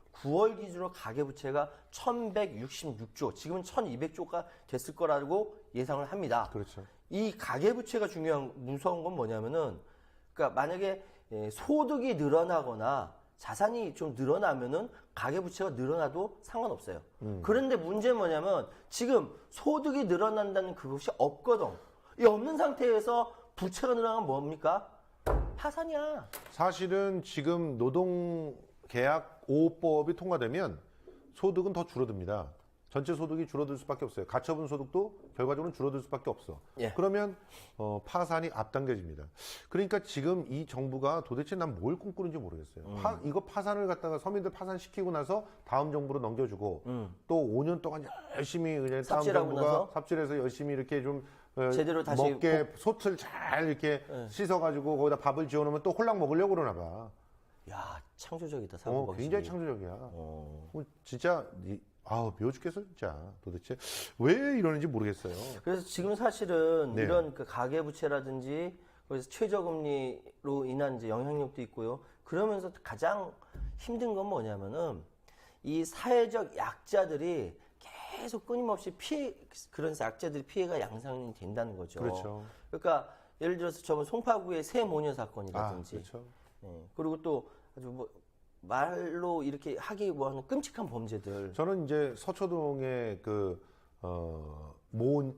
Speaker 4: 가계부채가 1166조, 지금은 1200조가 됐을 거라고 예상을 합니다.
Speaker 3: 그렇죠.
Speaker 4: 이 가계부채가 무서운 건 뭐냐면은, 그러니까 만약에 소득이 늘어나거나 자산이 좀 늘어나면은 가계부채가 늘어나도 상관없어요. 그런데 문제는 뭐냐면 지금 소득이 늘어난다는 그것이 없거든. 이 없는 상태에서 부채가 늘어나면 뭡니까? 파산이야.
Speaker 3: 사실은 지금 노동계약 5호법이 통과되면 소득은 더 줄어듭니다. 전체 소득이 줄어들 수밖에 없어요. 가처분 소득도 결과적으로 줄어들 수밖에 없어.
Speaker 4: 예.
Speaker 3: 그러면 파산이 앞당겨집니다. 그러니까 지금 이 정부가 도대체 난 뭘 꿈꾸는지 모르겠어요. 이거 파산을 갖다가 서민들 파산시키고 나서 다음 정부로 넘겨주고 또 5년 동안 열심히 그냥 다음
Speaker 4: 삽질하고
Speaker 3: 정부가
Speaker 4: 나서?
Speaker 3: 삽질해서 열심히 이렇게 좀
Speaker 4: 제대로 다시
Speaker 3: 먹게 솥을 잘 이렇게 씻어가지고 거기다 밥을 지어놓으면 또 홀랑 먹으려고 그러나 봐.
Speaker 4: 야, 창조적이다, 사고방식이.
Speaker 3: 굉장히 창조적이야. 진짜 미워 죽겠어 진짜. 도대체 왜 이러는지 모르겠어요.
Speaker 4: 그래서 지금 사실은
Speaker 3: 네.
Speaker 4: 이런 그 가계부채라든지 그래서 최저금리로 인한 이제 영향력도 있고요. 그러면서 가장 힘든 건 뭐냐면은 이 사회적 약자들이 계속 끊임없이 그런 약자들이 피해가 양상이 된다는 거죠.
Speaker 3: 그렇죠.
Speaker 4: 그러니까 예를 들어서 저번 송파구의 새 모녀 사건이라든지,
Speaker 3: 그렇죠.
Speaker 4: 그리고 또 아주 뭐 말로 이렇게 하기 뭐하는 끔찍한 범죄들.
Speaker 3: 저는 이제 서초동의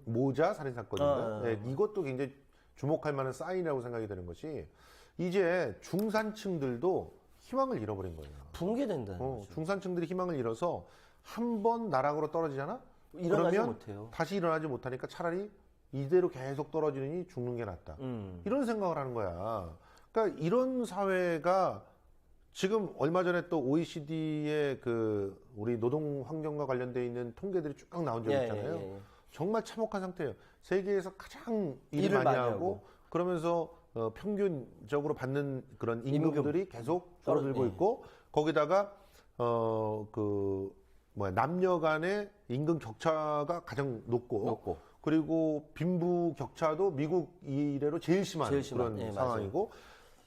Speaker 3: 모자 살인 사건인데 이것도 굉장히 주목할 만한 사인이라고 생각이 되는 것이 이제 중산층들도 희망을 잃어버린 거예요.
Speaker 4: 붕괴된다는 거죠.
Speaker 3: 중산층들이 희망을 잃어서 한 번 나락으로 떨어지잖아?
Speaker 4: 일어나지
Speaker 3: 그러면
Speaker 4: 못해요.
Speaker 3: 다시 일어나지 못하니까 차라리 이대로 계속 떨어지느니 죽는 게 낫다. 이런 생각을 하는 거야. 그러니까 이런 사회가 지금 얼마 전에 또 OECD의 우리 노동 환경과 관련돼 있는 통계들이 쭉 나온 적이 있잖아요. 정말 참혹한 상태예요. 세계에서 가장 일을 많이 하고 그러면서 평균적으로 받는 그런 임금들이 계속 줄어들고 있고 거기다가 남녀 간의 임금 격차가 가장 높고 그리고 빈부 격차도 미국 이래로 제일 심한 그런 상황이고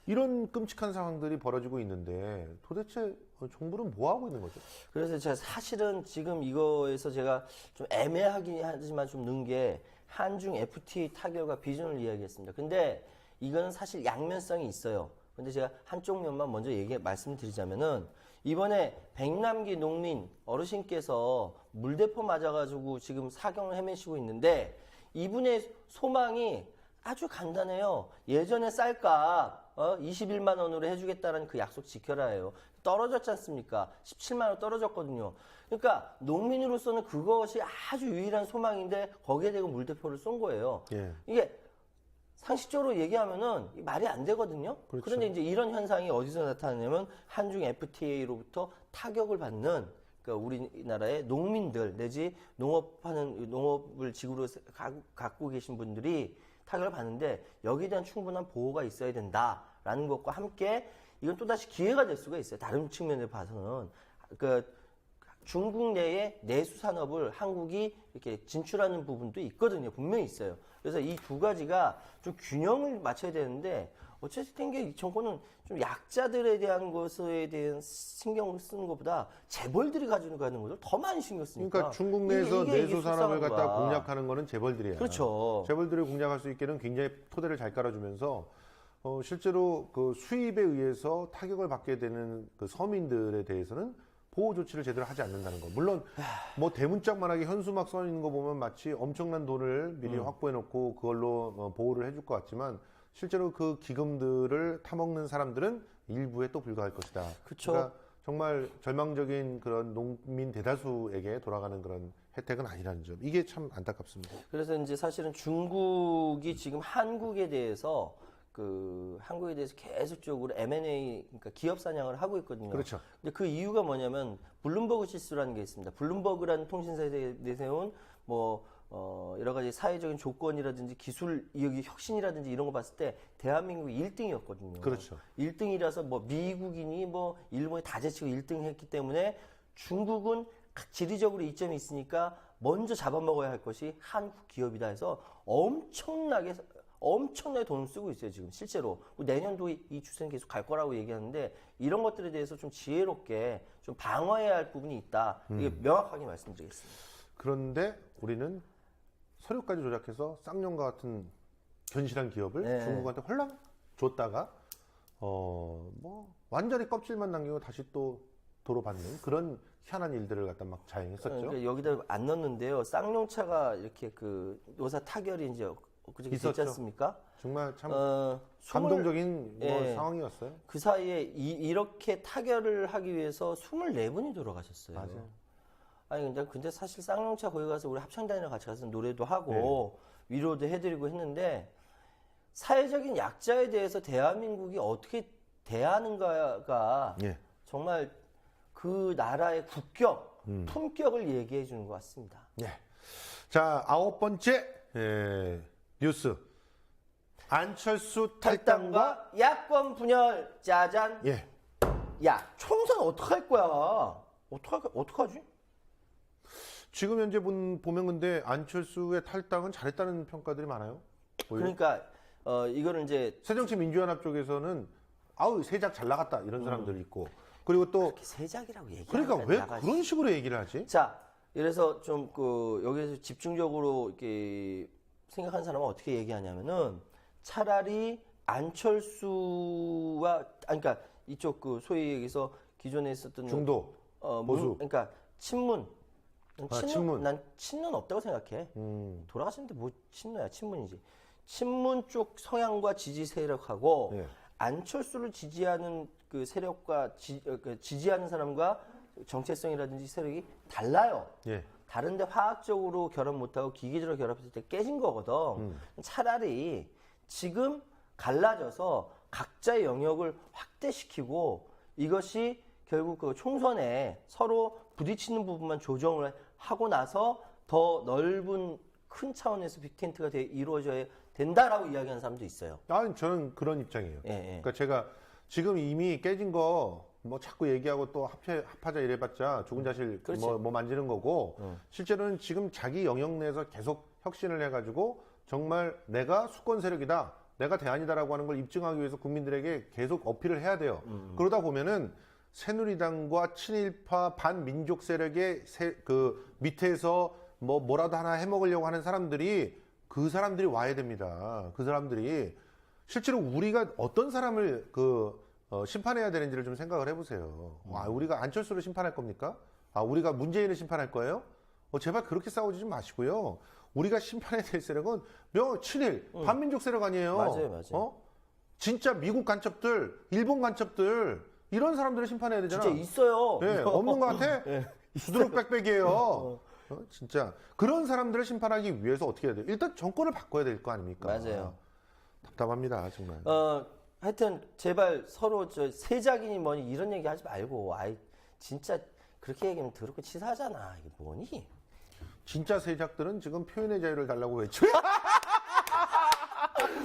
Speaker 3: 이런 끔찍한 상황들이 벌어지고 있는데 도대체 정부는 뭐 하고 있는 거죠?
Speaker 4: 그래서 제가 사실은 지금 이거에서 제가 좀 애매하긴 하지만 좀 넣은 게 한중 FTA 타결과 비전을 이야기했습니다. 근데 이거는 사실 양면성이 있어요. 근데 제가 한쪽 면만 먼저 말씀드리자면은 이번에 백남기 농민 어르신께서 물대포 맞아가지고 지금 사경을 헤매시고 있는데 이분의 소망이 아주 간단해요. 예전에 쌀값 21만 원으로 해주겠다는 그 약속 지켜라예요. 떨어졌지 않습니까? 17만 원 떨어졌거든요. 그러니까 농민으로서는 그것이 아주 유일한 소망인데 거기에 대고 물대포를 쏜 거예요.
Speaker 3: 예.
Speaker 4: 이게 상식적으로 얘기하면은 말이 안 되거든요.
Speaker 3: 그렇죠.
Speaker 4: 그런데 이제 이런 현상이 어디서 나타나냐면 한중 FTA로부터 타격을 받는 그러니까 우리나라의 농민들 내지 농업을 지구로 갖고 계신 분들이 타격을 받는데 여기에 대한 충분한 보호가 있어야 된다라는 것과 함께 이건 또다시 기회가 될 수가 있어요. 다른 측면을 봐서는 중국 내의 내수 산업을 한국이 이렇게 진출하는 부분도 있거든요. 분명히 있어요. 그래서 이 두 가지가 좀 균형을 맞춰야 되는데 어쨌든 이 정권은 좀 약자들에 대한 것에 대한 신경을 쓰는 것보다 재벌들이 가지고 가는 것을 더 많이 신경 쓰니까.
Speaker 3: 그러니까 중국 내에서
Speaker 4: 이게
Speaker 3: 내수 산업을
Speaker 4: 속상한
Speaker 3: 갖다
Speaker 4: 거야.
Speaker 3: 공략하는 거는 재벌들이야.
Speaker 4: 그렇죠.
Speaker 3: 재벌들이 공략할 수 있게는 굉장히 토대를 잘 깔아주면서 실제로 그 수입에 의해서 타격을 받게 되는 그 서민들에 대해서는 보호 조치를 제대로 하지 않는다는 거. 물론 뭐 대문짝만하게 현수막 써 있는 거 보면 마치 엄청난 돈을 미리 확보해 놓고 그걸로 보호를 해줄 것 같지만 실제로 그 기금들을 타먹는 사람들은 일부에 또 불과할 것이다.
Speaker 4: 그쵸.
Speaker 3: 그러니까 정말 절망적인 그런 농민 대다수에게 돌아가는 그런 혜택은 아니라는 점. 이게 참 안타깝습니다.
Speaker 4: 그래서 이제 사실은 중국이 지금 한국에 대해서 계속적으로 M&A, 그러니까 기업 사냥을 하고 있거든요.
Speaker 3: 그렇죠.
Speaker 4: 근데 그 이유가 뭐냐면 블룸버그 지수라는 게 있습니다. 블룸버그라는 통신사에 내세운 여러 가지 사회적인 조건이라든지 기술 여기 혁신이라든지 이런 거 봤을 때 대한민국이 1등이었거든요.
Speaker 3: 그렇죠.
Speaker 4: 1등이라서 미국인이 일본이 다 제치고 1등 했기 때문에 중국은 지리적으로 이점이 있으니까 먼저 잡아먹어야 할 것이 한국 기업이다 해서 엄청나게 돈을 쓰고 있어요, 지금 실제로. 내년도 이 추세는 계속 갈 거라고 얘기하는데 이런 것들에 대해서 좀 지혜롭게 좀 방어해야 할 부분이 있다. 이게 명확하게 말씀드리겠습니다.
Speaker 3: 그런데 우리는 서류까지 조작해서 쌍용과 같은 견실한 기업을
Speaker 4: 네.
Speaker 3: 중국한테 홀랑 줬다가 뭐 완전히 껍질만 남기고 다시 또 도로 받는 그런 희한한 일들을 갖다 막 자행했었죠.
Speaker 4: 그러니까 여기다 안 넣었는데요. 쌍용차가 이렇게 그 노사 타결이 이제 그저께 있지
Speaker 3: 있었죠.
Speaker 4: 않습니까?
Speaker 3: 정말 참
Speaker 4: 스물-
Speaker 3: 감동적인 뭐
Speaker 4: 예.
Speaker 3: 상황이었어요.
Speaker 4: 그 사이에 이렇게 타결을 하기 위해서 24분이 돌아가셨어요.
Speaker 3: 맞아요.
Speaker 4: 아니 근데 사실 쌍용차 거기 가서 우리 합창단이랑 같이 가서 노래도 하고 위로도 해드리고 했는데 사회적인 약자에 대해서 대한민국이 어떻게 대하는가가
Speaker 3: 예.
Speaker 4: 정말 그 나라의 국격, 품격을 얘기해 주는 것 같습니다.
Speaker 3: 예. 자, 9번째 뉴스. 안철수 탈당과
Speaker 4: 야권 분열 짜잔.
Speaker 3: 예.
Speaker 4: 야 총선 어떡할 거야? 어떡하지?
Speaker 3: 지금 현재 보면 근데 안철수의 탈당은 잘했다는 평가들이 많아요. 오히려.
Speaker 4: 그러니까 이거를 이제
Speaker 3: 새정치민주연합 쪽에서는 아우 세작 잘 나갔다 이런 사람들이 있고 그리고 또
Speaker 4: 이렇게 세작이라고 얘기하니까
Speaker 3: 그러니까 왜
Speaker 4: 나가지.
Speaker 3: 그런 식으로 얘기를 하지?
Speaker 4: 자, 그래서 좀 여기서 집중적으로 이렇게 생각하는 사람은 어떻게 얘기하냐면은 차라리 안철수와 그러니까 이쪽 소위 여기서 기존에 있었던
Speaker 3: 중도 보수.
Speaker 4: 그러니까 친문.
Speaker 3: 친문.
Speaker 4: 난 친문 없다고 생각해. 돌아가시는데 뭐 친문이야, 친문이지. 친문 쪽 성향과 지지 세력하고
Speaker 3: 예.
Speaker 4: 안철수를 지지하는 그 세력과 지지하는 사람과 정체성이라든지 세력이 달라요.
Speaker 3: 예.
Speaker 4: 다른데 화학적으로 결합 못하고 기계적으로 결합했을 때 깨진 거거든. 차라리 지금 갈라져서 각자의 영역을 확대시키고 이것이 결국 그 총선에 서로 부딪히는 부분만 조정을 하고 나서 더 넓은 큰 차원에서 빅텐트가 이루어져야 된다라고 이야기하는 사람도 있어요.
Speaker 3: 아니 저는 그런 입장이에요.
Speaker 4: 예, 예.
Speaker 3: 그러니까 제가 지금 이미 깨진 거 뭐 자꾸 얘기하고 또 합하자 이래봤자 죽은 자실
Speaker 4: 그렇지.
Speaker 3: 뭐 만지는 거고 실제로는 지금 자기 영역 내에서 계속 혁신을 해가지고 정말 내가 수권 세력이다, 내가 대안이다라고 하는 걸 입증하기 위해서 국민들에게 계속 어필을 해야 돼요. 그러다 보면은 새누리당과 친일파 반민족 세력의 그 밑에서 뭐라도 하나 해먹으려고 하는 사람들이 그 사람들이 와야 됩니다. 그 사람들이 실제로 우리가 어떤 사람을 심판해야 되는지를 좀 생각을 해보세요. 우리가 안철수를 심판할 겁니까? 우리가 문재인을 심판할 거예요? 제발 그렇게 싸우지 좀 마시고요. 우리가 심판해야 될 세력은 친일, 반민족 세력 아니에요.
Speaker 4: 맞아요.
Speaker 3: 진짜 미국 간첩들, 일본 간첩들 이런 사람들을 심판해야 되잖아.
Speaker 4: 진짜 있어요.
Speaker 3: 네, 없는 것 같아? 두드러 빽빽이에요. 진짜 그런 사람들을 심판하기 위해서 어떻게 해야 돼요? 일단 정권을 바꿔야 될 거 아닙니까?
Speaker 4: 맞아요.
Speaker 3: 답답합니다, 정말.
Speaker 4: 하여튼 제발 서로 세작이니 뭐니 이런 얘기 하지 말고 진짜 그렇게 얘기하면 더럽고 치사하잖아. 이게 뭐니?
Speaker 3: 진짜 세작들은 지금 표현의 자유를 달라고 외쳐요.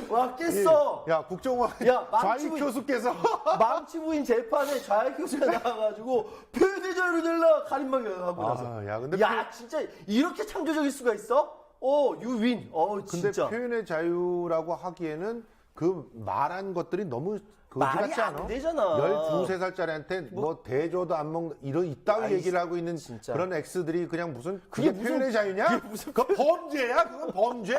Speaker 4: 와 깼어.
Speaker 3: 야, 국정원
Speaker 4: 야,
Speaker 3: 좌익 교수께서
Speaker 4: 망치부인 재판에 좌익 교수가 나와가지고 표현의 자유를 내라 가림막이 하고 나서.
Speaker 3: 야, 근데
Speaker 4: 진짜 이렇게 창조적일 수가 있어? you win.
Speaker 3: 근데
Speaker 4: 진짜.
Speaker 3: 표현의 자유라고 하기에는 그 말한 것들이 너무
Speaker 4: 말이
Speaker 3: 같지 않아?
Speaker 4: 안 되잖아.
Speaker 3: 12~13살짜리한테 뭐 대조도 안 먹는 이따위 얘기를 하고 있는
Speaker 4: 진짜.
Speaker 3: 그런 X들이 그냥 그게
Speaker 4: 무슨-
Speaker 3: 표현의 자유냐?
Speaker 4: 그게 무슨
Speaker 3: 그거 범죄야? 그건 범죄!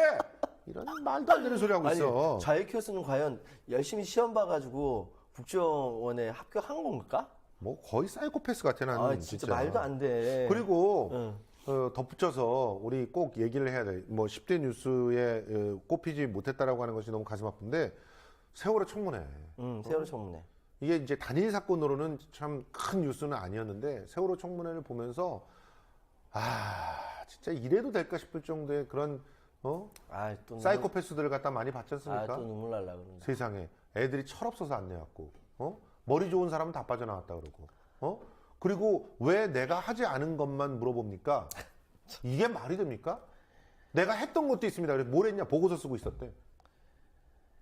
Speaker 3: 이런 말도 안 되는 소리 하고 있어.
Speaker 4: 좌익 교수는 과연 열심히 시험 봐가지고 국정원에 합격한 건가?
Speaker 3: 뭐 거의 사이코패스 같아 나는
Speaker 4: 진짜 말도 안 돼.
Speaker 3: 그리고 덧붙여서 우리 꼭 얘기를 해야 돼. 뭐 10대 뉴스에 꼽히지 못했다라고 하는 것이 너무 가슴 아픈데 세월호 청문회.
Speaker 4: 세월호 청문회.
Speaker 3: 이게 이제 단일 사건으로는 참 큰 뉴스는 아니었는데 세월호 청문회를 보면서 진짜 이래도 될까 싶을 정도의 그런 사이코패스들을 갖다 많이 봤지 않습니까?
Speaker 4: 또 눈물 날라 그러네.
Speaker 3: 세상에 애들이 철없어서 안 내왔고 머리 좋은 사람은 다 빠져나왔다 그러고 그리고 왜 내가 하지 않은 것만 물어봅니까? 이게 말이 됩니까? 내가 했던 것도 있습니다. 그래서 뭘 했냐? 보고서 쓰고 있었대.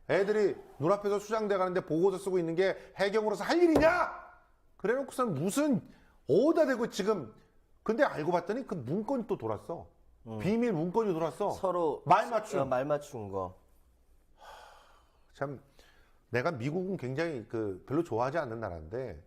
Speaker 3: 애들이 눈앞에서 수장돼 가는데 보고서 쓰고 있는 게 해경으로서 할 일이냐? 그래놓고선 무슨 어디다 대고 지금 근데 알고 봤더니 그 문건이 또 돌았어. 비밀 문건이 돌았어.
Speaker 4: 서로
Speaker 3: 말 맞춤.
Speaker 4: 말 맞춘 거.
Speaker 3: 참 내가 미국은 굉장히 별로 좋아하지 않는 나라인데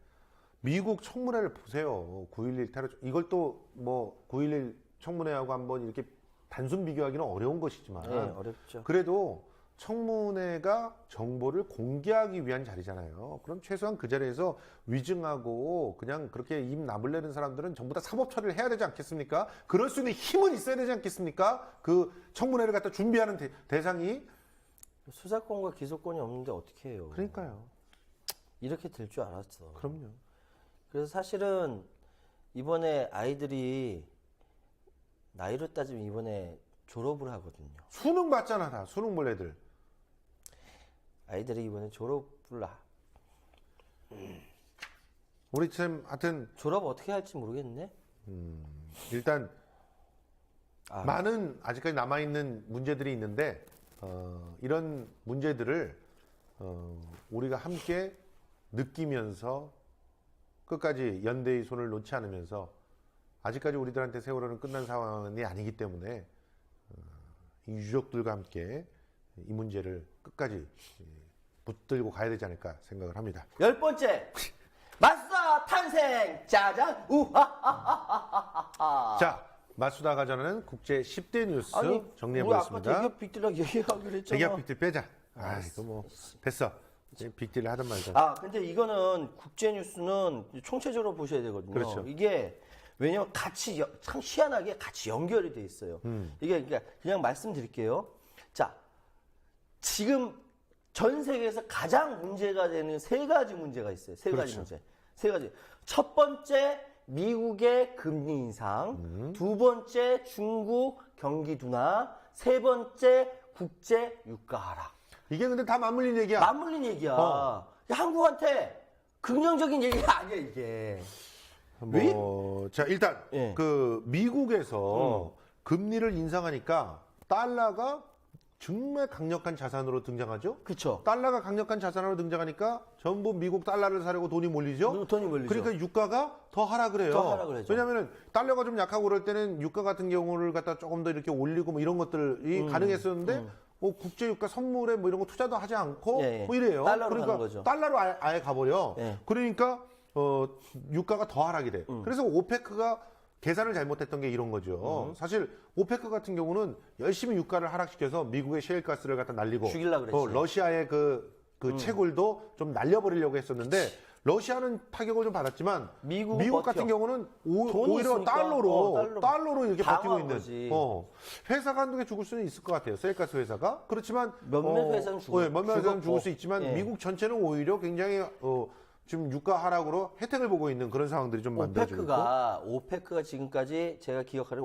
Speaker 3: 미국 청문회를 보세요. 9.11 테러 이걸 또 뭐 9.11 청문회하고 한번 이렇게 단순 비교하기는 어려운 것이지만
Speaker 4: 네, 어렵죠.
Speaker 3: 그래도 청문회가 정보를 공개하기 위한 자리잖아요. 그럼 최소한 그 자리에서 위증하고 그냥 그렇게 입 나불내는 사람들은 전부 다 사법 처리를 해야 되지 않겠습니까? 그럴 수 있는 힘은 있어야 되지 않겠습니까? 그 청문회를 갖다 준비하는 대상이.
Speaker 4: 수사권과 기소권이 없는데 어떻게 해요?
Speaker 3: 그러니까요.
Speaker 4: 이렇게 될 줄 알았어.
Speaker 3: 그럼요.
Speaker 4: 그래서 사실은 이번에 아이들이 나이로 따지면 이번에 졸업을 하거든요.
Speaker 3: 수능 봤잖아, 다. 수능 볼 애들.
Speaker 4: 아이들이 이번에 졸업을
Speaker 3: 우리 참 하여튼
Speaker 4: 졸업 어떻게 할지 모르겠네.
Speaker 3: 일단
Speaker 4: 아.
Speaker 3: 많은 아직까지 남아있는 문제들이 있는데 이런 문제들을 우리가 함께 느끼면서 끝까지 연대의 손을 놓지 않으면서 아직까지 우리들한테 세월호는 끝난 상황이 아니기 때문에 이 유족들과 함께 이 문제를 끝까지 붙들고 가야 되지 않을까 생각을 합니다.
Speaker 4: 10번째 마수다 탄생 짜잔 우하하하하하.
Speaker 3: 자, 마수다가 전하는 국제 10대 뉴스 정리해보겠습니다.
Speaker 4: 우리 아까 대기업 빅딜하고 얘기하기로 했잖아.
Speaker 3: 대기업 빅딜 빼자. 아, 이거 뭐 됐어. 빅딜을 하든 말든.
Speaker 4: 아, 근데 이거는 국제 뉴스는 총체적으로 보셔야 되거든요.
Speaker 3: 그렇죠.
Speaker 4: 이게 왜냐면 같이 참 희한하게 같이 연결이 돼 있어요. 이게 그러니까 그냥 말씀드릴게요. 자, 지금 전 세계에서 가장 문제가 되는 세 가지 문제가 있어요. 세 가지
Speaker 3: 그렇죠.
Speaker 4: 문제. 세 가지. 첫 번째 미국의 금리 인상, 두 번째 중국 경기 둔화, 세 번째 국제 유가 하락.
Speaker 3: 이게 근데 다 맞물린 얘기야.
Speaker 4: 맞물린 얘기야. 한국한테 긍정적인 얘기가 아니야 이게.
Speaker 3: 자, 일단
Speaker 4: 예.
Speaker 3: 미국에서 금리를 인상하니까 달러가 정말 강력한 자산으로 등장하죠.
Speaker 4: 그렇죠.
Speaker 3: 달러가 강력한 자산으로 등장하니까 전부 미국 달러를 사려고 돈이 몰리죠.
Speaker 4: 돈이 몰리죠.
Speaker 3: 그러니까 유가가 더 하락을 해요.
Speaker 4: 더 하락을 하죠.
Speaker 3: 왜냐하면 달러가 좀 약하고 그럴 때는 유가 같은 경우를 갖다 조금 더 이렇게 올리고 뭐 이런 것들이 가능했었는데 뭐 국제 유가 선물에 뭐 이런 거 투자도 하지 않고
Speaker 4: 예, 예.
Speaker 3: 뭐 이래요.
Speaker 4: 달러로
Speaker 3: 그러니까
Speaker 4: 가는 거죠.
Speaker 3: 달러로 아예 가버려.
Speaker 4: 예.
Speaker 3: 그러니까 유가가 더 하락이 돼. 그래서 오페크가 계산을 잘못했던 게 이런 거죠. 사실 오페크 같은 경우는 열심히 유가를 하락시켜서 미국의 셰일가스를 갖다 날리고
Speaker 4: 죽이려고 그랬지.
Speaker 3: 러시아의 그 채굴도 좀 날려버리려고 했었는데 러시아는 타격을 좀 받았지만
Speaker 4: 미국은
Speaker 3: 미국
Speaker 4: 버텨.
Speaker 3: 같은 경우는
Speaker 4: 돈이
Speaker 3: 오히려
Speaker 4: 있으니까.
Speaker 3: 달러로 이렇게 버티고
Speaker 4: 방어한
Speaker 3: 있는
Speaker 4: 거지.
Speaker 3: 회사가 한두 개 죽을 수는 있을 것 같아요. 셰일가스 회사가. 그렇지만
Speaker 4: 몇몇 회사는
Speaker 3: 몇몇 회사는 죽을 수
Speaker 4: 죽었고.
Speaker 3: 있지만
Speaker 4: 예.
Speaker 3: 미국 전체는 오히려 굉장히 지금 유가 하락으로 혜택을 보고 있는 그런 상황들이 좀 만들어지고 있고.
Speaker 4: 오페크가 지금까지 제가 기억하는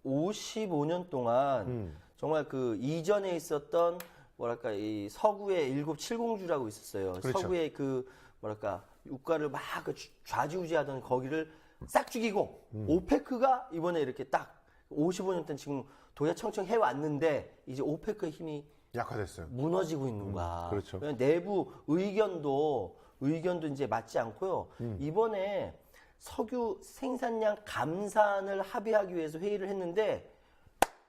Speaker 4: 55년 동안 정말 그 이전에 있었던 뭐랄까 이 서구의 770주라고 있었어요.
Speaker 3: 그렇죠.
Speaker 4: 서구의 그 뭐랄까 유가를 막 좌지우지하던 거기를 싹 죽이고 오페크가 이번에 이렇게 딱 55년 동안 지금 도야청청 해왔는데 이제 오페크의 힘이
Speaker 3: 약화됐어요.
Speaker 4: 무너지고 있는 거야.
Speaker 3: 그렇죠.
Speaker 4: 왜냐면 내부 의견도 이제 맞지 않고요. 이번에 석유 생산량 감산을 합의하기 위해서 회의를 했는데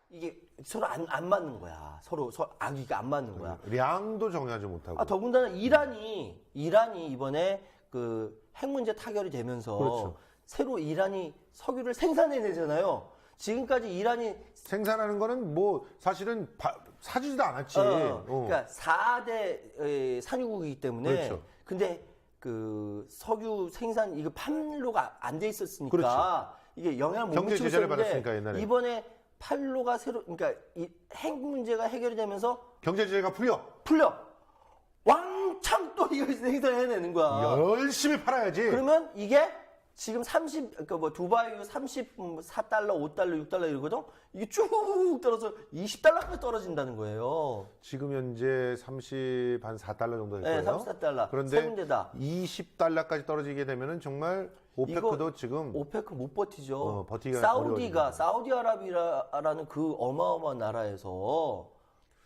Speaker 4: 이게 서로 안 맞는 거야. 서로 악의가 안 맞는 거야.
Speaker 3: 량도 정하지 못하고.
Speaker 4: 더군다나 이란이 이번에 그 핵 문제 타결이 되면서
Speaker 3: 그렇죠.
Speaker 4: 새로 이란이 석유를 생산해내잖아요. 지금까지 이란이
Speaker 3: 생산하는 거는 뭐 사실은 사지도 않았지.
Speaker 4: 그러니까 4대 산유국이기 때문에.
Speaker 3: 그렇죠.
Speaker 4: 근데 그 석유 생산 이거 판로가 안 돼 있었으니까
Speaker 3: 그렇죠.
Speaker 4: 이게 영향을 못
Speaker 3: 경제
Speaker 4: 미치고
Speaker 3: 제재를
Speaker 4: 있었는데
Speaker 3: 받았으니까, 옛날에.
Speaker 4: 이번에 판로가 새로 그러니까 이 핵 문제가 해결이 되면서
Speaker 3: 경제 제재가 풀려.
Speaker 4: 왕창 또 이걸 생산해내는 거야.
Speaker 3: 열심히 팔아야지.
Speaker 4: 그러면 이게 지금 그러니까 뭐 두바이 34달러, 5달러, 6달러 이러거든. 이게 쭉 떨어져 20달러까지 떨어진다는 거예요.
Speaker 3: 지금 현재 34달러 정도 될
Speaker 4: 네,
Speaker 3: 거예요.
Speaker 4: 34달러.
Speaker 3: 그런데
Speaker 4: 세 군데다.
Speaker 3: 20달러까지 떨어지게 되면은 정말 오페크도 지금
Speaker 4: 오페크 못 버티죠.
Speaker 3: 버티기가
Speaker 4: 사우디아라비아라는 그 어마어마한 나라에서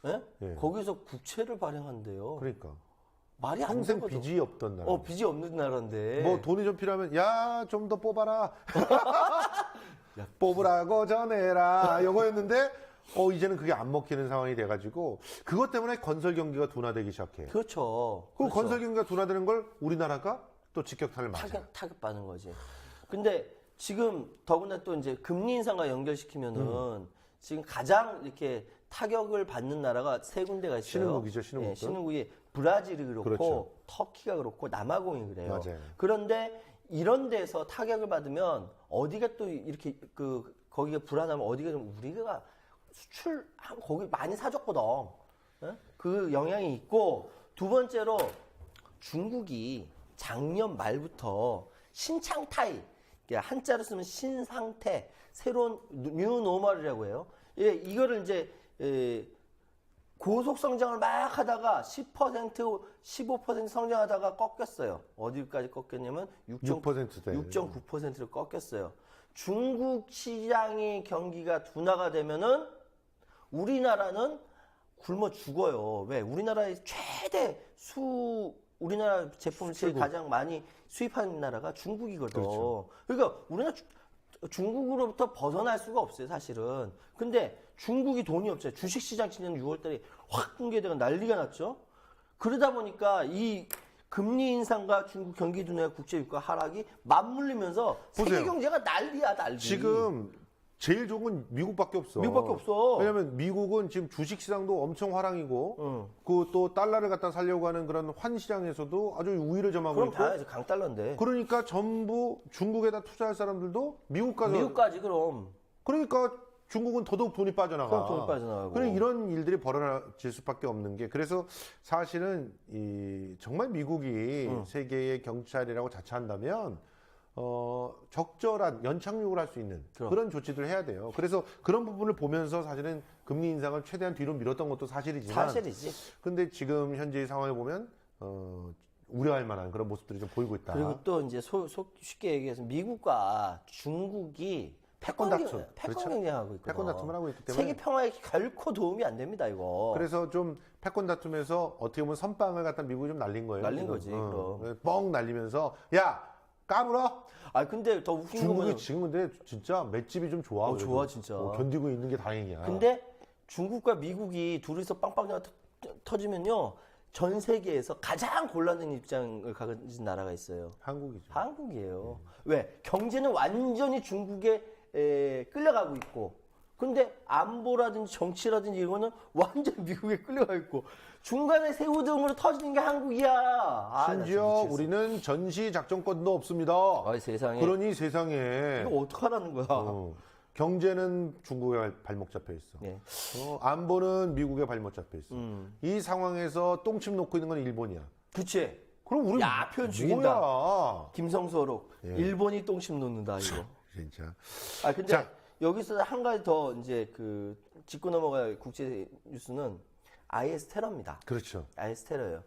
Speaker 4: 예?
Speaker 3: 예.
Speaker 4: 거기서 국채를 발행한대요.
Speaker 3: 그러니까
Speaker 4: 말이 안
Speaker 3: 평생
Speaker 4: 되거든.
Speaker 3: 빚이 없던 나라.
Speaker 4: 빚이 없는 나라인데.
Speaker 3: 뭐 돈이 좀 필요하면 야 좀 더 뽑아라. 뽑으라고 전해라 요거였는데 이제는 그게 안 먹히는 상황이 돼가지고 그것 때문에 건설 경기가 둔화되기 시작해요.
Speaker 4: 그렇죠.
Speaker 3: 그
Speaker 4: 그렇죠.
Speaker 3: 건설 경기가 둔화되는 걸 우리나라가 또 직격탄을 맞아요.
Speaker 4: 타격받는 거지. 근데 지금 더구나 또 이제 금리 인상과 연결시키면은 지금 가장 이렇게 타격을 받는 나라가 세 군데가 있어요.
Speaker 3: 신흥국이죠, 신흥국들.
Speaker 4: 신흥국이 브라질이 그렇고
Speaker 3: 그렇죠.
Speaker 4: 터키가 그렇고 남아공이 그래요.
Speaker 3: 맞아요.
Speaker 4: 그런데 이런 데서 타격을 받으면 어디가 또 이렇게 거기가 불안하면 어디가 좀 우리가 수출 거기 많이 사줬거든. 예? 그 영향이 있고 두 번째로 중국이 작년 말부터 신창타이 한자로 쓰면 신상태 새로운 뉴노멀이라고 해요. 예, 이거를 이제 고속 성장을 막 하다가 10%, 15% 성장하다가 꺾였어요. 어디까지 꺾였냐면
Speaker 3: 6%대.
Speaker 4: 6.9%로 꺾였어요. 중국 시장의 경기가 둔화가 되면은 우리나라는 굶어 죽어요. 왜? 우리나라의 우리나라 제품을 제일 가장 많이 수입하는 나라가 중국이거든.
Speaker 3: 그렇죠.
Speaker 4: 그러니까 우리나라 중국으로부터 벗어날 수가 없어요, 사실은. 근데 중국이 돈이 없어요. 주식시장 지난 6월달에 확 붕괴되고 난리가 났죠. 그러다 보니까 이 금리 인상과 중국 경기 둔화, 국제 유가 하락이 맞물리면서 세계
Speaker 3: 보세요.
Speaker 4: 경제가 난리야, 난리.
Speaker 3: 지금 제일 좋은 건 미국밖에 없어.
Speaker 4: 미국밖에 없어.
Speaker 3: 왜냐면 미국은 지금 주식 시장도 엄청 화랑이고,
Speaker 4: 응.
Speaker 3: 그 또 달러를 갖다 살려고 하는 그런 환 시장에서도 아주 우위를 점하고
Speaker 4: 그럼
Speaker 3: 있고.
Speaker 4: 다 강달러인데.
Speaker 3: 그러니까 전부 중국에다 투자할 사람들도 미국 가서.
Speaker 4: 미국까지 그럼.
Speaker 3: 그러니까 중국은 더더욱 돈이 빠져나가.
Speaker 4: 그럼 돈이 빠져나가고.
Speaker 3: 그래 이런 일들이 벌어질 수밖에 없는 게 그래서 사실은 정말 미국이 세계의 경찰이라고 자처한다면 적절한 연착륙을 할 수 있는
Speaker 4: 그럼.
Speaker 3: 그런 조치들을 해야 돼요. 그래서 그런 부분을 보면서 사실은 금리 인상을 최대한 뒤로 밀었던 것도 사실이지만
Speaker 4: 사실이지.
Speaker 3: 근데 지금 현재의 상황을 보면 우려할 만한 그런 모습들이 좀 보이고 있다.
Speaker 4: 그리고 또 이제 쉽게 얘기해서 미국과 중국이 패권
Speaker 3: 다툼. 그렇죠.
Speaker 4: 경쟁하고 있거든.
Speaker 3: 패권 다툼을 하고 있기 때문에
Speaker 4: 세계 평화에 결코 도움이 안 됩니다, 이거.
Speaker 3: 그래서 좀 패권 다툼에서 어떻게 보면 선빵을 갖다 미국이 좀 날린 거예요.
Speaker 4: 날린
Speaker 3: 지금.
Speaker 4: 거지, 그럼.
Speaker 3: 뻥 날리면서 야 까불어.
Speaker 4: 아 근데 더 웃긴
Speaker 3: 중국이
Speaker 4: 거는
Speaker 3: 지금 근데 진짜 맷집이 좀 좋아. 그래도.
Speaker 4: 좋아, 진짜.
Speaker 3: 견디고 있는 게 다행이야.
Speaker 4: 근데 중국과 미국이 둘이서 빵빵 터지면요 전 세계에서 가장 곤란한 입장을 가진 나라가 있어요.
Speaker 3: 한국이죠.
Speaker 4: 한국이에요. 왜? 경제는 완전히 중국에 끌려가고 있고, 근데 안보라든지 정치라든지 이거는 완전 미국에 끌려가 있고, 중간에 새우등으로 터지는 게 한국이야. 아, 나
Speaker 3: 심지어
Speaker 4: 진짜 미치겠어.
Speaker 3: 우리는 전시 작전권도 없습니다.
Speaker 4: 아이, 세상에.
Speaker 3: 그러니 세상에
Speaker 4: 이거 어떡하라는 거야.
Speaker 3: 경제는 중국에 발목 잡혀 있어.
Speaker 4: 네.
Speaker 3: 안보는 미국에 발목 잡혀 있어.
Speaker 4: 음.
Speaker 3: 이 상황에서 똥침 놓고 있는 건 일본이야.
Speaker 4: 그치?
Speaker 3: 그럼 우리
Speaker 4: 야, 표현 죽인다.
Speaker 3: 뭐야?
Speaker 4: 김성수록.
Speaker 3: 예.
Speaker 4: 일본이 똥심 놓는다, 이거.
Speaker 3: 진짜.
Speaker 4: 아, 근데
Speaker 3: 자.
Speaker 4: 여기서 한 가지 더 이제 짚고 넘어갈 국제 뉴스는 IS 테러입니다.
Speaker 3: 그렇죠.
Speaker 4: IS 테러예요.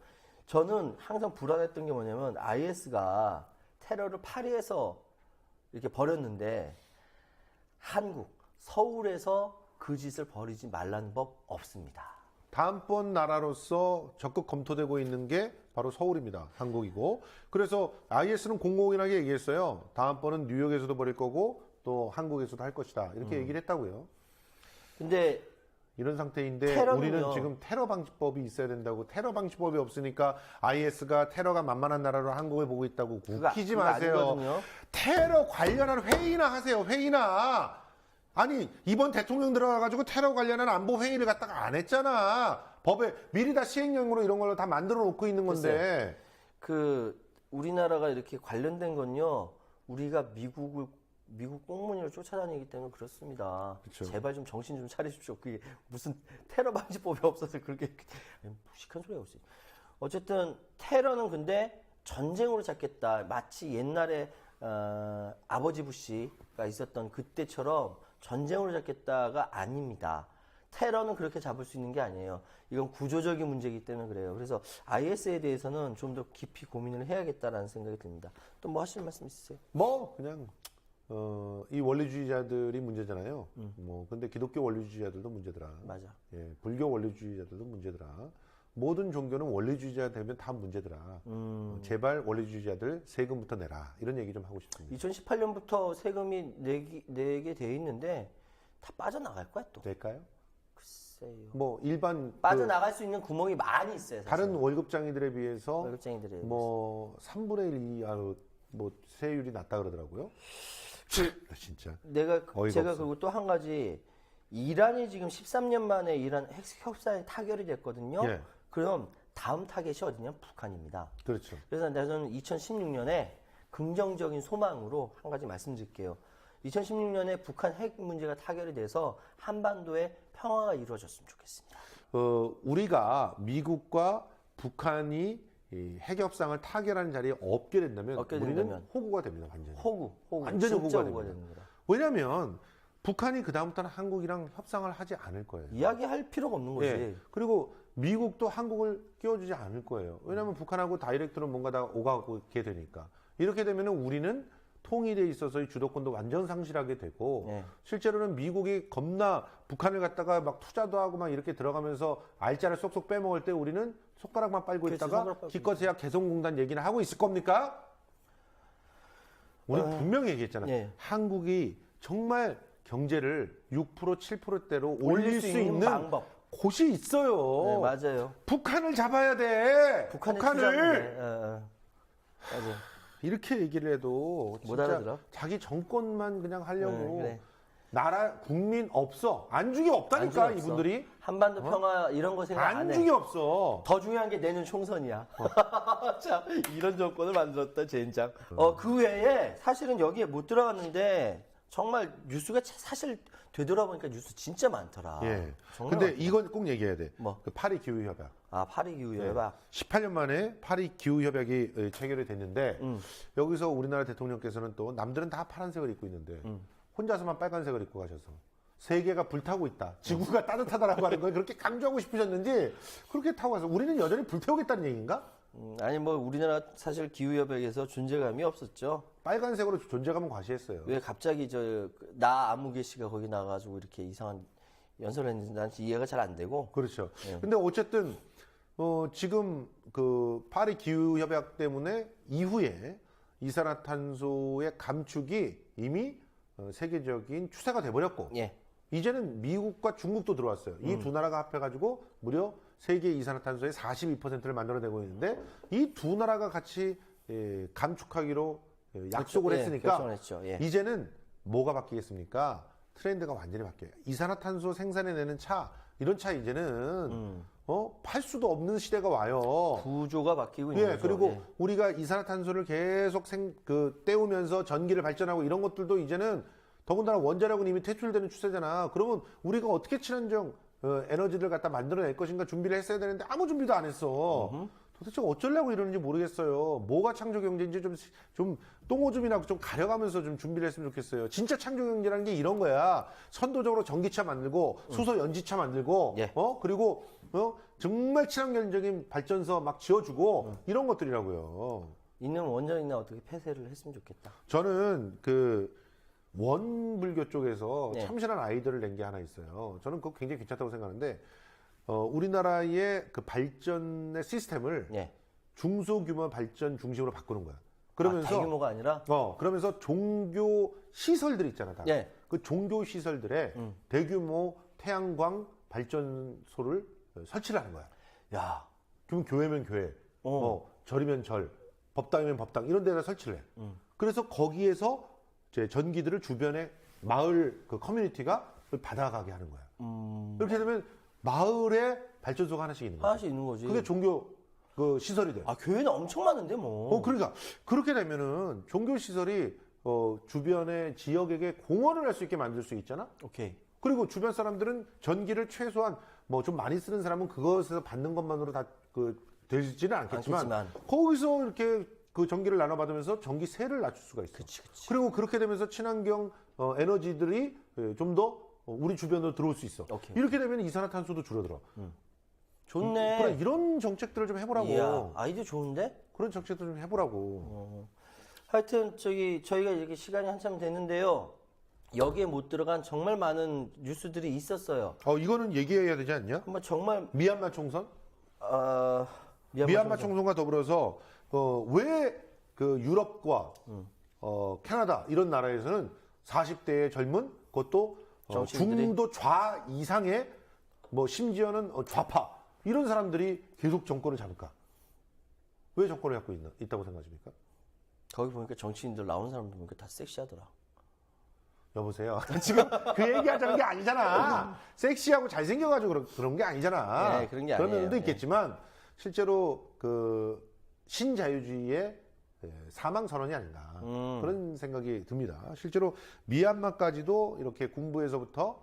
Speaker 4: 저는 항상 불안했던 게 뭐냐면 IS가 테러를 파리에서 이렇게 벌였는데 한국, 서울에서 그 짓을 벌이지 말라는 법 없습니다.
Speaker 3: 다음번 나라로서 적극 검토되고 있는 게 바로 서울입니다. 한국이고. 그래서 IS는 공공연하게 얘기했어요. 다음번은 뉴욕에서도 벌일 거고 또 한국에서도 할 것이다. 이렇게 얘기를 했다고요.
Speaker 4: 근데
Speaker 3: 이런 상태인데
Speaker 4: 테러는요.
Speaker 3: 우리는 지금 테러 방지법이 있어야 된다고 테러 방지법이 없으니까 IS가 테러가 만만한 나라로 한국을 보고 있다고 웃기지
Speaker 4: 그거
Speaker 3: 마세요.
Speaker 4: 아니거든요.
Speaker 3: 테러 관련한 회의나 하세요. 회의나. 아니 이번 대통령 들어가가지고 테러 관련한 안보 회의를 갖다가 안 했잖아. 법에 미리 다 시행령으로 이런 걸로 다 만들어 놓고 있는 건데.
Speaker 4: 우리나라가 이렇게 관련된 건요. 우리가 미국 꽁무니를 쫓아다니기 때문에 그렇습니다.
Speaker 3: 그쵸.
Speaker 4: 제발 좀 정신 좀 차리십시오. 그게 무슨 테러 방지법이 없어서 그렇게 무식한 소리가 없어요. 어쨌든 테러는 근데 전쟁으로 잡겠다. 마치 옛날에 아버지 부시가 있었던 그때처럼 전쟁으로 잡겠다가 아닙니다. 테러는 그렇게 잡을 수 있는 게 아니에요. 이건 구조적인 문제이기 때문에 그래요. 그래서 IS에 대해서는 좀 더 깊이 고민을 해야겠다라는 생각이 듭니다. 또 뭐 하실 말씀 있으세요?
Speaker 3: 뭐 그냥 이 원리주의자들이 문제잖아요. 뭐 근데 기독교 원리주의자들도 문제더라.
Speaker 4: 맞아.
Speaker 3: 예, 불교 원리주의자들도 문제더라. 모든 종교는 원리주의자 되면 다 문제더라. 제발 원리주의자들 세금부터 내라. 이런 얘기 좀 하고 싶습니다.
Speaker 4: 2018년부터 세금이 내게 돼 있는데 다 빠져나갈 거야 또.
Speaker 3: 될까요?
Speaker 4: 글쎄요.
Speaker 3: 뭐 일반
Speaker 4: 빠져나갈 수 있는 구멍이 많이 있어요. 사실.
Speaker 3: 다른 월급쟁이들에 비해서
Speaker 4: 월급쟁이들에
Speaker 3: 뭐 3분의 1 이하로 뭐 세율이 낮다 그러더라고요. 진짜. 어이가
Speaker 4: 제가
Speaker 3: 없어.
Speaker 4: 그리고 또 한 가지 이란이 지금 13년 만에 이란 핵 협상이 타결이 됐거든요.
Speaker 3: 예.
Speaker 4: 그럼 다음 타겟이 어디냐? 북한입니다.
Speaker 3: 그렇죠.
Speaker 4: 그래서 저는 2016년에 긍정적인 소망으로 한 가지 말씀드릴게요. 2016년에 북한 핵 문제가 타결이 돼서 한반도에 평화가 이루어졌으면 좋겠습니다.
Speaker 3: 우리가 미국과 북한이 이 핵협상을 타결하는 자리에 없게 된다면 우리는 호구가 됩니다. 완전히.
Speaker 4: 호구.
Speaker 3: 완전히
Speaker 4: 진짜
Speaker 3: 호구가
Speaker 4: 호구가
Speaker 3: 됩니다.
Speaker 4: 됩니다.
Speaker 3: 왜냐하면 북한이 그다음부터는 한국이랑 협상을 하지 않을 거예요.
Speaker 4: 이야기할 필요가 없는 거지.
Speaker 3: 예. 그리고 미국도 한국을 끼워주지 않을 거예요. 왜냐하면 북한하고 다이렉트로 뭔가 다 오가게 되니까. 이렇게 되면 우리는 통일에 있어서의 주도권도 완전 상실하게 되고
Speaker 4: 예.
Speaker 3: 실제로는 미국이 겁나 북한을 갖다가 막 투자도 하고 막 이렇게 들어가면서 알짜를 쏙쏙 빼먹을 때 우리는 손가락만 빨고
Speaker 4: 그렇지,
Speaker 3: 있다가
Speaker 4: 손가락 빨고
Speaker 3: 기껏해야 개성공단 얘기는 하고 있을 겁니까? 우리 분명히 얘기했잖아.
Speaker 4: 예.
Speaker 3: 한국이 정말 경제를 6% 7%대로 올릴 수 있는
Speaker 4: 방법.
Speaker 3: 곳이 있어요.
Speaker 4: 네, 맞아요.
Speaker 3: 북한을 잡아야 돼.
Speaker 4: 북한을
Speaker 3: 북한을
Speaker 4: 맞아요.
Speaker 3: 이렇게 얘기를 해도
Speaker 4: 못
Speaker 3: 진짜
Speaker 4: 알아들어.
Speaker 3: 자기 정권만 그냥 하려고
Speaker 4: 그래.
Speaker 3: 나라 국민 없어. 안중이 없다니까
Speaker 4: 안중이 없어.
Speaker 3: 이분들이
Speaker 4: 한반도 평화 이런 거 생각 안 해.
Speaker 3: 안중이 없어.
Speaker 4: 더 중요한 게 내년 총선이야. 자, 이런 정권을 만들었다 젠장. 그 외에 사실은 여기에 못 들어갔는데 정말 뉴스가 사실 되돌아보니까 뉴스 진짜 많더라.
Speaker 3: 예.
Speaker 4: 정말
Speaker 3: 근데
Speaker 4: 많다.
Speaker 3: 이건 꼭 얘기해야 돼.
Speaker 4: 뭐?
Speaker 3: 그 파리 기후 협약.
Speaker 4: 파리 기후 협약.
Speaker 3: 18년 만에 파리 기후 협약이 체결이 됐는데 여기서 우리나라 대통령께서는 또 남들은 다 파란색을 입고 있는데 혼자서만 빨간색을 입고 가셔서 세계가 불타고 있다. 지구가 따뜻하다라고 하는 걸 그렇게 강조하고 싶으셨는지 그렇게 타고 가서 우리는 여전히 불태우겠다는 얘기인가?
Speaker 4: 아니 뭐 우리나라 사실 기후 협약에서 존재감이 없었죠.
Speaker 3: 빨간색으로 존재감은 과시했어요.
Speaker 4: 왜 갑자기 나 아무개 씨가 거기 나가가지고 이렇게 이상한 연설을 했는지 난 이해가 잘 안 되고.
Speaker 3: 그렇죠.
Speaker 4: 예.
Speaker 3: 근데 어쨌든 지금 그 파리 기후 협약 때문에 이후에 이산화탄소의 감축이 이미 세계적인 추세가 돼버렸고
Speaker 4: 예.
Speaker 3: 이제는 미국과 중국도 들어왔어요. 이 두 나라가 합해가지고 무려 세계 이산화탄소의 42%를 만들어내고 있는데 이 두 나라가 같이 감축하기로 약속을
Speaker 4: 그렇죠.
Speaker 3: 했으니까
Speaker 4: 결정을 했죠. 예.
Speaker 3: 이제는 뭐가 바뀌겠습니까? 트렌드가 완전히 바뀌어요. 이산화탄소 생산해내는 차 이런 차 이제는 팔 수도 없는 시대가 와요.
Speaker 4: 구조가 바뀌고 있는
Speaker 3: 예,
Speaker 4: 거죠.
Speaker 3: 그리고
Speaker 4: 예.
Speaker 3: 우리가 이산화탄소를 계속 때우면서 전기를 발전하고 이런 것들도 이제는 더군다나 원자력은 이미 퇴출되는 추세잖아. 그러면 우리가 어떻게 친환경 에너지를 갖다 만들어낼 것인가 준비를 했어야 되는데 아무 준비도 안 했어. 도대체 어쩌려고 이러는지 모르겠어요. 뭐가 창조 경제인지 좀 똥오줌이나 좀 가려가면서 좀 준비를 했으면 좋겠어요. 진짜 창조 경제라는 게 이런 거야. 선도적으로 전기차 만들고 수소 연지차 만들고
Speaker 4: 예.
Speaker 3: 그리고 정말 친환경적인 발전소 막 지어주고 이런 것들이라고요.
Speaker 4: 있는 원전이나 어떻게 폐쇄를 했으면 좋겠다.
Speaker 3: 저는 그 원불교 쪽에서
Speaker 4: 네.
Speaker 3: 참신한 아이디어를 낸 게 하나 있어요. 저는 그거 굉장히 괜찮다고 생각하는데 우리나라의 그 발전의 시스템을
Speaker 4: 예.
Speaker 3: 중소규모 발전 중심으로 바꾸는 거야. 그러면서
Speaker 4: 대규모가 아니라
Speaker 3: 그러면서 종교 시설들 있잖아. 다.
Speaker 4: 예.
Speaker 3: 그 종교 시설들에 대규모 태양광 발전소를 설치를 하는 거야.
Speaker 4: 야.
Speaker 3: 그러면 교회면 교회, 절이면 절, 법당이면 법당 이런 데다 설치를 해. 그래서 거기에서 이제 전기들을 주변에 마을 그 커뮤니티가 받아가게 하는 거야. 이렇게 되면 마을에 발전소가 하나씩 있는 거야.
Speaker 4: 하나씩 있는 거지.
Speaker 3: 그게 종교 그 시설이 돼.
Speaker 4: 교회는 엄청 많은데 뭐.
Speaker 3: 그러니까 그렇게 되면은 종교 시설이 주변의 지역에게 공헌을 할 수 있게 만들 수 있잖아.
Speaker 4: 오케이.
Speaker 3: 그리고 주변 사람들은 전기를 최소한 뭐 좀 많이 쓰는 사람은 그것에서 받는 것만으로 다 되지는 않겠지만 거기서 이렇게 그 전기를 나눠 받으면서 전기세를 낮출 수가 있어.
Speaker 4: 그치.
Speaker 3: 그리고 그렇게 되면서 친환경 에너지들이 좀 더 우리 주변으로 들어올 수 있어.
Speaker 4: 오케이.
Speaker 3: 이렇게 되면 이산화탄소도 줄어들어.
Speaker 4: 좋네.
Speaker 3: 그래, 이런 정책들을 좀 해보라고.
Speaker 4: 이야, 아이디어 좋은데?
Speaker 3: 그런 정책들 좀 해보라고.
Speaker 4: 하여튼 저희가 이렇게 시간이 한참 됐는데요. 여기에 못 들어간 정말 많은 뉴스들이 있었어요.
Speaker 3: 이거는 얘기해야 되지 않냐?
Speaker 4: 정말
Speaker 3: 미얀마 총선? 미얀마 총선과 더불어서 왜 그 유럽과 캐나다 이런 나라에서는 40대의 젊은 그것도
Speaker 4: 정치인들이?
Speaker 3: 중도 좌 이상의 뭐 심지어는 좌파 이런 사람들이 계속 정권을 잡을까? 왜 정권을 잡고 있다고 생각하십니까?
Speaker 4: 거기 보니까 정치인들 나오는 사람들 보니까 다 섹시하더라.
Speaker 3: 여보세요. 지금 그 얘기하자는 게 아니잖아. 섹시하고 잘생겨가지고 그런 게 아니잖아.
Speaker 4: 네, 그런 게
Speaker 3: 그런
Speaker 4: 아니에요.
Speaker 3: 면도 있겠지만 실제로 그 신자유주의의 사망 선언이 아닌가 그런 생각이 듭니다. 실제로 미얀마까지도 이렇게 군부에서부터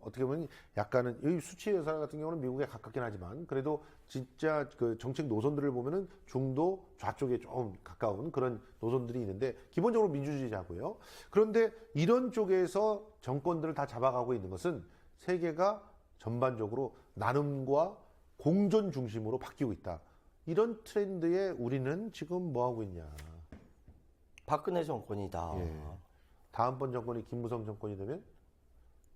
Speaker 3: 어떻게 보면 약간은 이 수치 여사 같은 경우는 미국에 가깝긴 하지만 그래도 진짜 그 정책 노선들을 보면은 중도 좌쪽에 좀 가까운 그런 노선들이 있는데 기본적으로 민주주의자고요. 그런데 이런 쪽에서 정권들을 다 잡아가고 있는 것은 세계가 전반적으로 나눔과 공존 중심으로 바뀌고 있다. 이런 트렌드에 우리는 지금 뭐 하고 있냐?
Speaker 4: 박근혜 정권이다.
Speaker 3: 예. 다음번 정권이 김무성 정권이 되면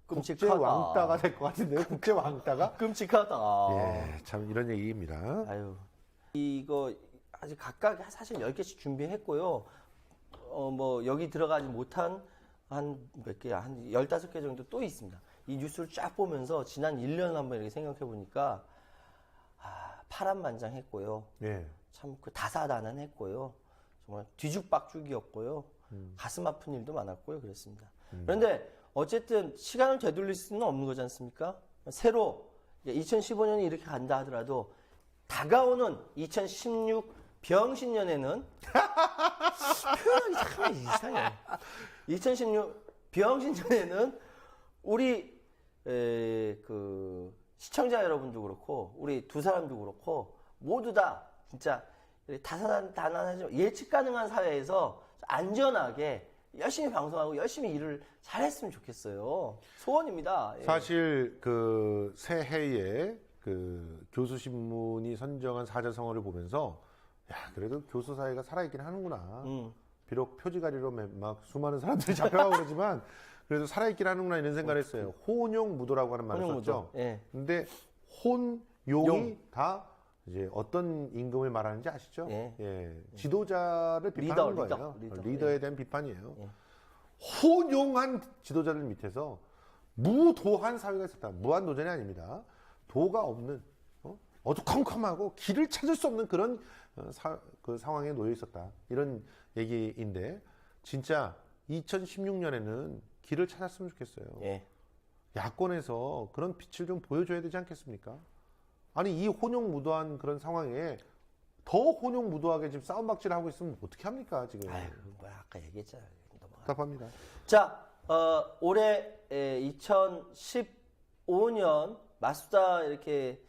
Speaker 3: 국제
Speaker 4: 끔찍하다.
Speaker 3: 왕따가 될 것 같은데요. 국제 왕따가?
Speaker 4: 끔찍하다.
Speaker 3: 예, 참 이런 얘기입니다.
Speaker 4: 아유, 이거 아직 각각 사실 10개씩 준비했고요. 뭐 여기 들어가지 못한 한 몇 개, 한 15개 정도 또 있습니다. 이 뉴스를 쫙 보면서 지난 1년 한번 이렇게 생각해 보니까 파란만장했고요.
Speaker 3: 예.
Speaker 4: 참 그 다사다난했고요. 정말 뒤죽박죽이었고요. 가슴 아픈 일도 많았고요. 그랬습니다. 그런데 어쨌든 시간을 되돌릴 수는 없는 거지 않습니까? 새로 2015년이 이렇게 간다 하더라도 다가오는 2016 병신년에는 표현이 참 이상해. 2016 병신년에는 우리 그 시청자 여러분도 그렇고 우리 두 사람도 그렇고 모두 다 진짜 다사다난하지만 예측 가능한 사회에서 안전하게 열심히 방송하고 열심히 일을 잘했으면 좋겠어요. 소원입니다. 예.
Speaker 3: 사실 그 새해에 그 교수신문이 선정한 사자성어를 보면서 야 그래도 교수 사회가 살아있긴 하는구나. 비록 표지가리로 막 수많은 사람들이 잡혀가고 그러지만 그래도 살아있긴 하는구나 이런 생각을 했어요. 혼용무도라고 하는 말을
Speaker 4: 혼용무도.
Speaker 3: 썼죠.
Speaker 4: 예.
Speaker 3: 근데 혼용이
Speaker 4: 용.
Speaker 3: 다 이제 어떤 임금을 말하는지 아시죠?
Speaker 4: 예.
Speaker 3: 지도자를 비판하는
Speaker 4: 리더,
Speaker 3: 거예요.
Speaker 4: 리더.
Speaker 3: 리더에
Speaker 4: 예.
Speaker 3: 대한 비판이에요.
Speaker 4: 예.
Speaker 3: 혼용한 지도자들 밑에서 무도한 사회가 있었다. 무한도전이 아닙니다. 도가 없는 어두컴컴하고 길을 찾을 수 없는 그런 그 상황에 놓여 있었다. 이런 얘기인데 진짜 2016년에는 길을 찾았으면 좋겠어요.
Speaker 4: 예.
Speaker 3: 야권에서 그런 빛을 좀 보여줘야 되지 않겠습니까? 아니 이 혼용무도한 그런 상황에 더 혼용무도하게 지금 싸움박질을 하고 있으면 어떻게 합니까 지금?
Speaker 4: 아유, 뭐 아까 얘기했잖아요. 넘어가.
Speaker 3: 답답합니다.
Speaker 4: 자, 올해 2015년 마수다 이렇게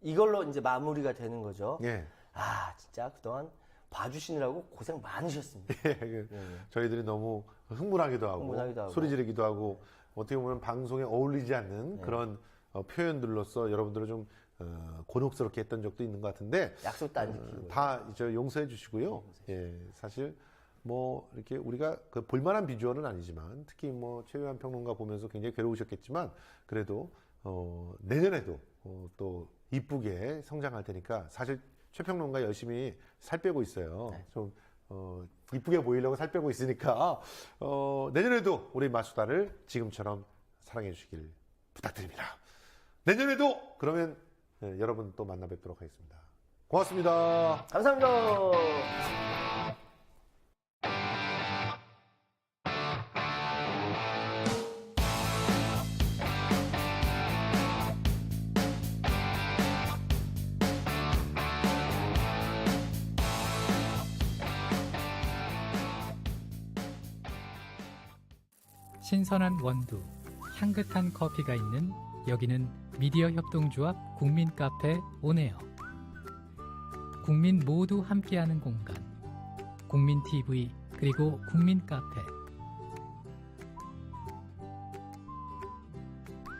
Speaker 4: 이걸로 이제 마무리가 되는 거죠.
Speaker 3: 예.
Speaker 4: 진짜 그동안 봐주시느라고 고생 많으셨습니다.
Speaker 3: 저희들이 너무 흥분하기도 하고,
Speaker 4: 흥분하기도 하고.
Speaker 3: 소리 지르기도 하고 어떻게 보면 방송에 어울리지 않는 그런 표현들로서 여러분들을 좀 곤혹스럽게 했던 적도 있는 것 같은데
Speaker 4: 약속도 안 지키고.
Speaker 3: 다 이제 용서해 주시고요. 예, 사실 뭐 이렇게 우리가 그 볼만한 비주얼은 아니지만 특히 뭐 최유한 평론가 보면서 굉장히 괴로우셨겠지만 그래도 내년에도 또 이쁘게 성장할 테니까 사실 최 평론가 열심히 살 빼고 있어요.
Speaker 4: 네.
Speaker 3: 좀 이쁘게 보이려고 살 빼고 있으니까 내년에도 우리 마수다를 지금처럼 사랑해 주시길 부탁드립니다. 내년에도 그러면 여러분 또 만나 뵙도록 하겠습니다. 고맙습니다.
Speaker 4: 감사합니다.
Speaker 5: 신선한 원두, 향긋한 커피가 있는 여기는 미디어 협동조합 국민카페 오네어. 국민 모두 함께하는 공간, 국민TV 그리고 국민카페.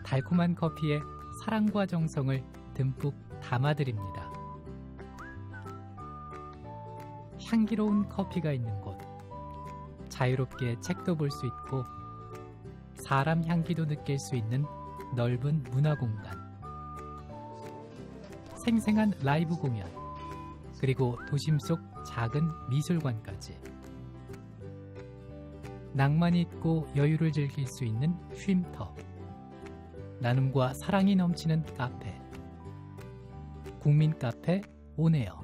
Speaker 5: 달콤한 커피에 사랑과 정성을 듬뿍 담아드립니다. 향기로운 커피가 있는 곳, 자유롭게 책도 볼 수 있고 사람 향기도 느낄 수 있는 넓은 문화공간. 생생한 라이브 공연, 그리고 도심 속 작은 미술관까지. 낭만 있고 여유를 즐길 수 있는 쉼터, 나눔과 사랑이 넘치는 카페, 국민 카페 온에어.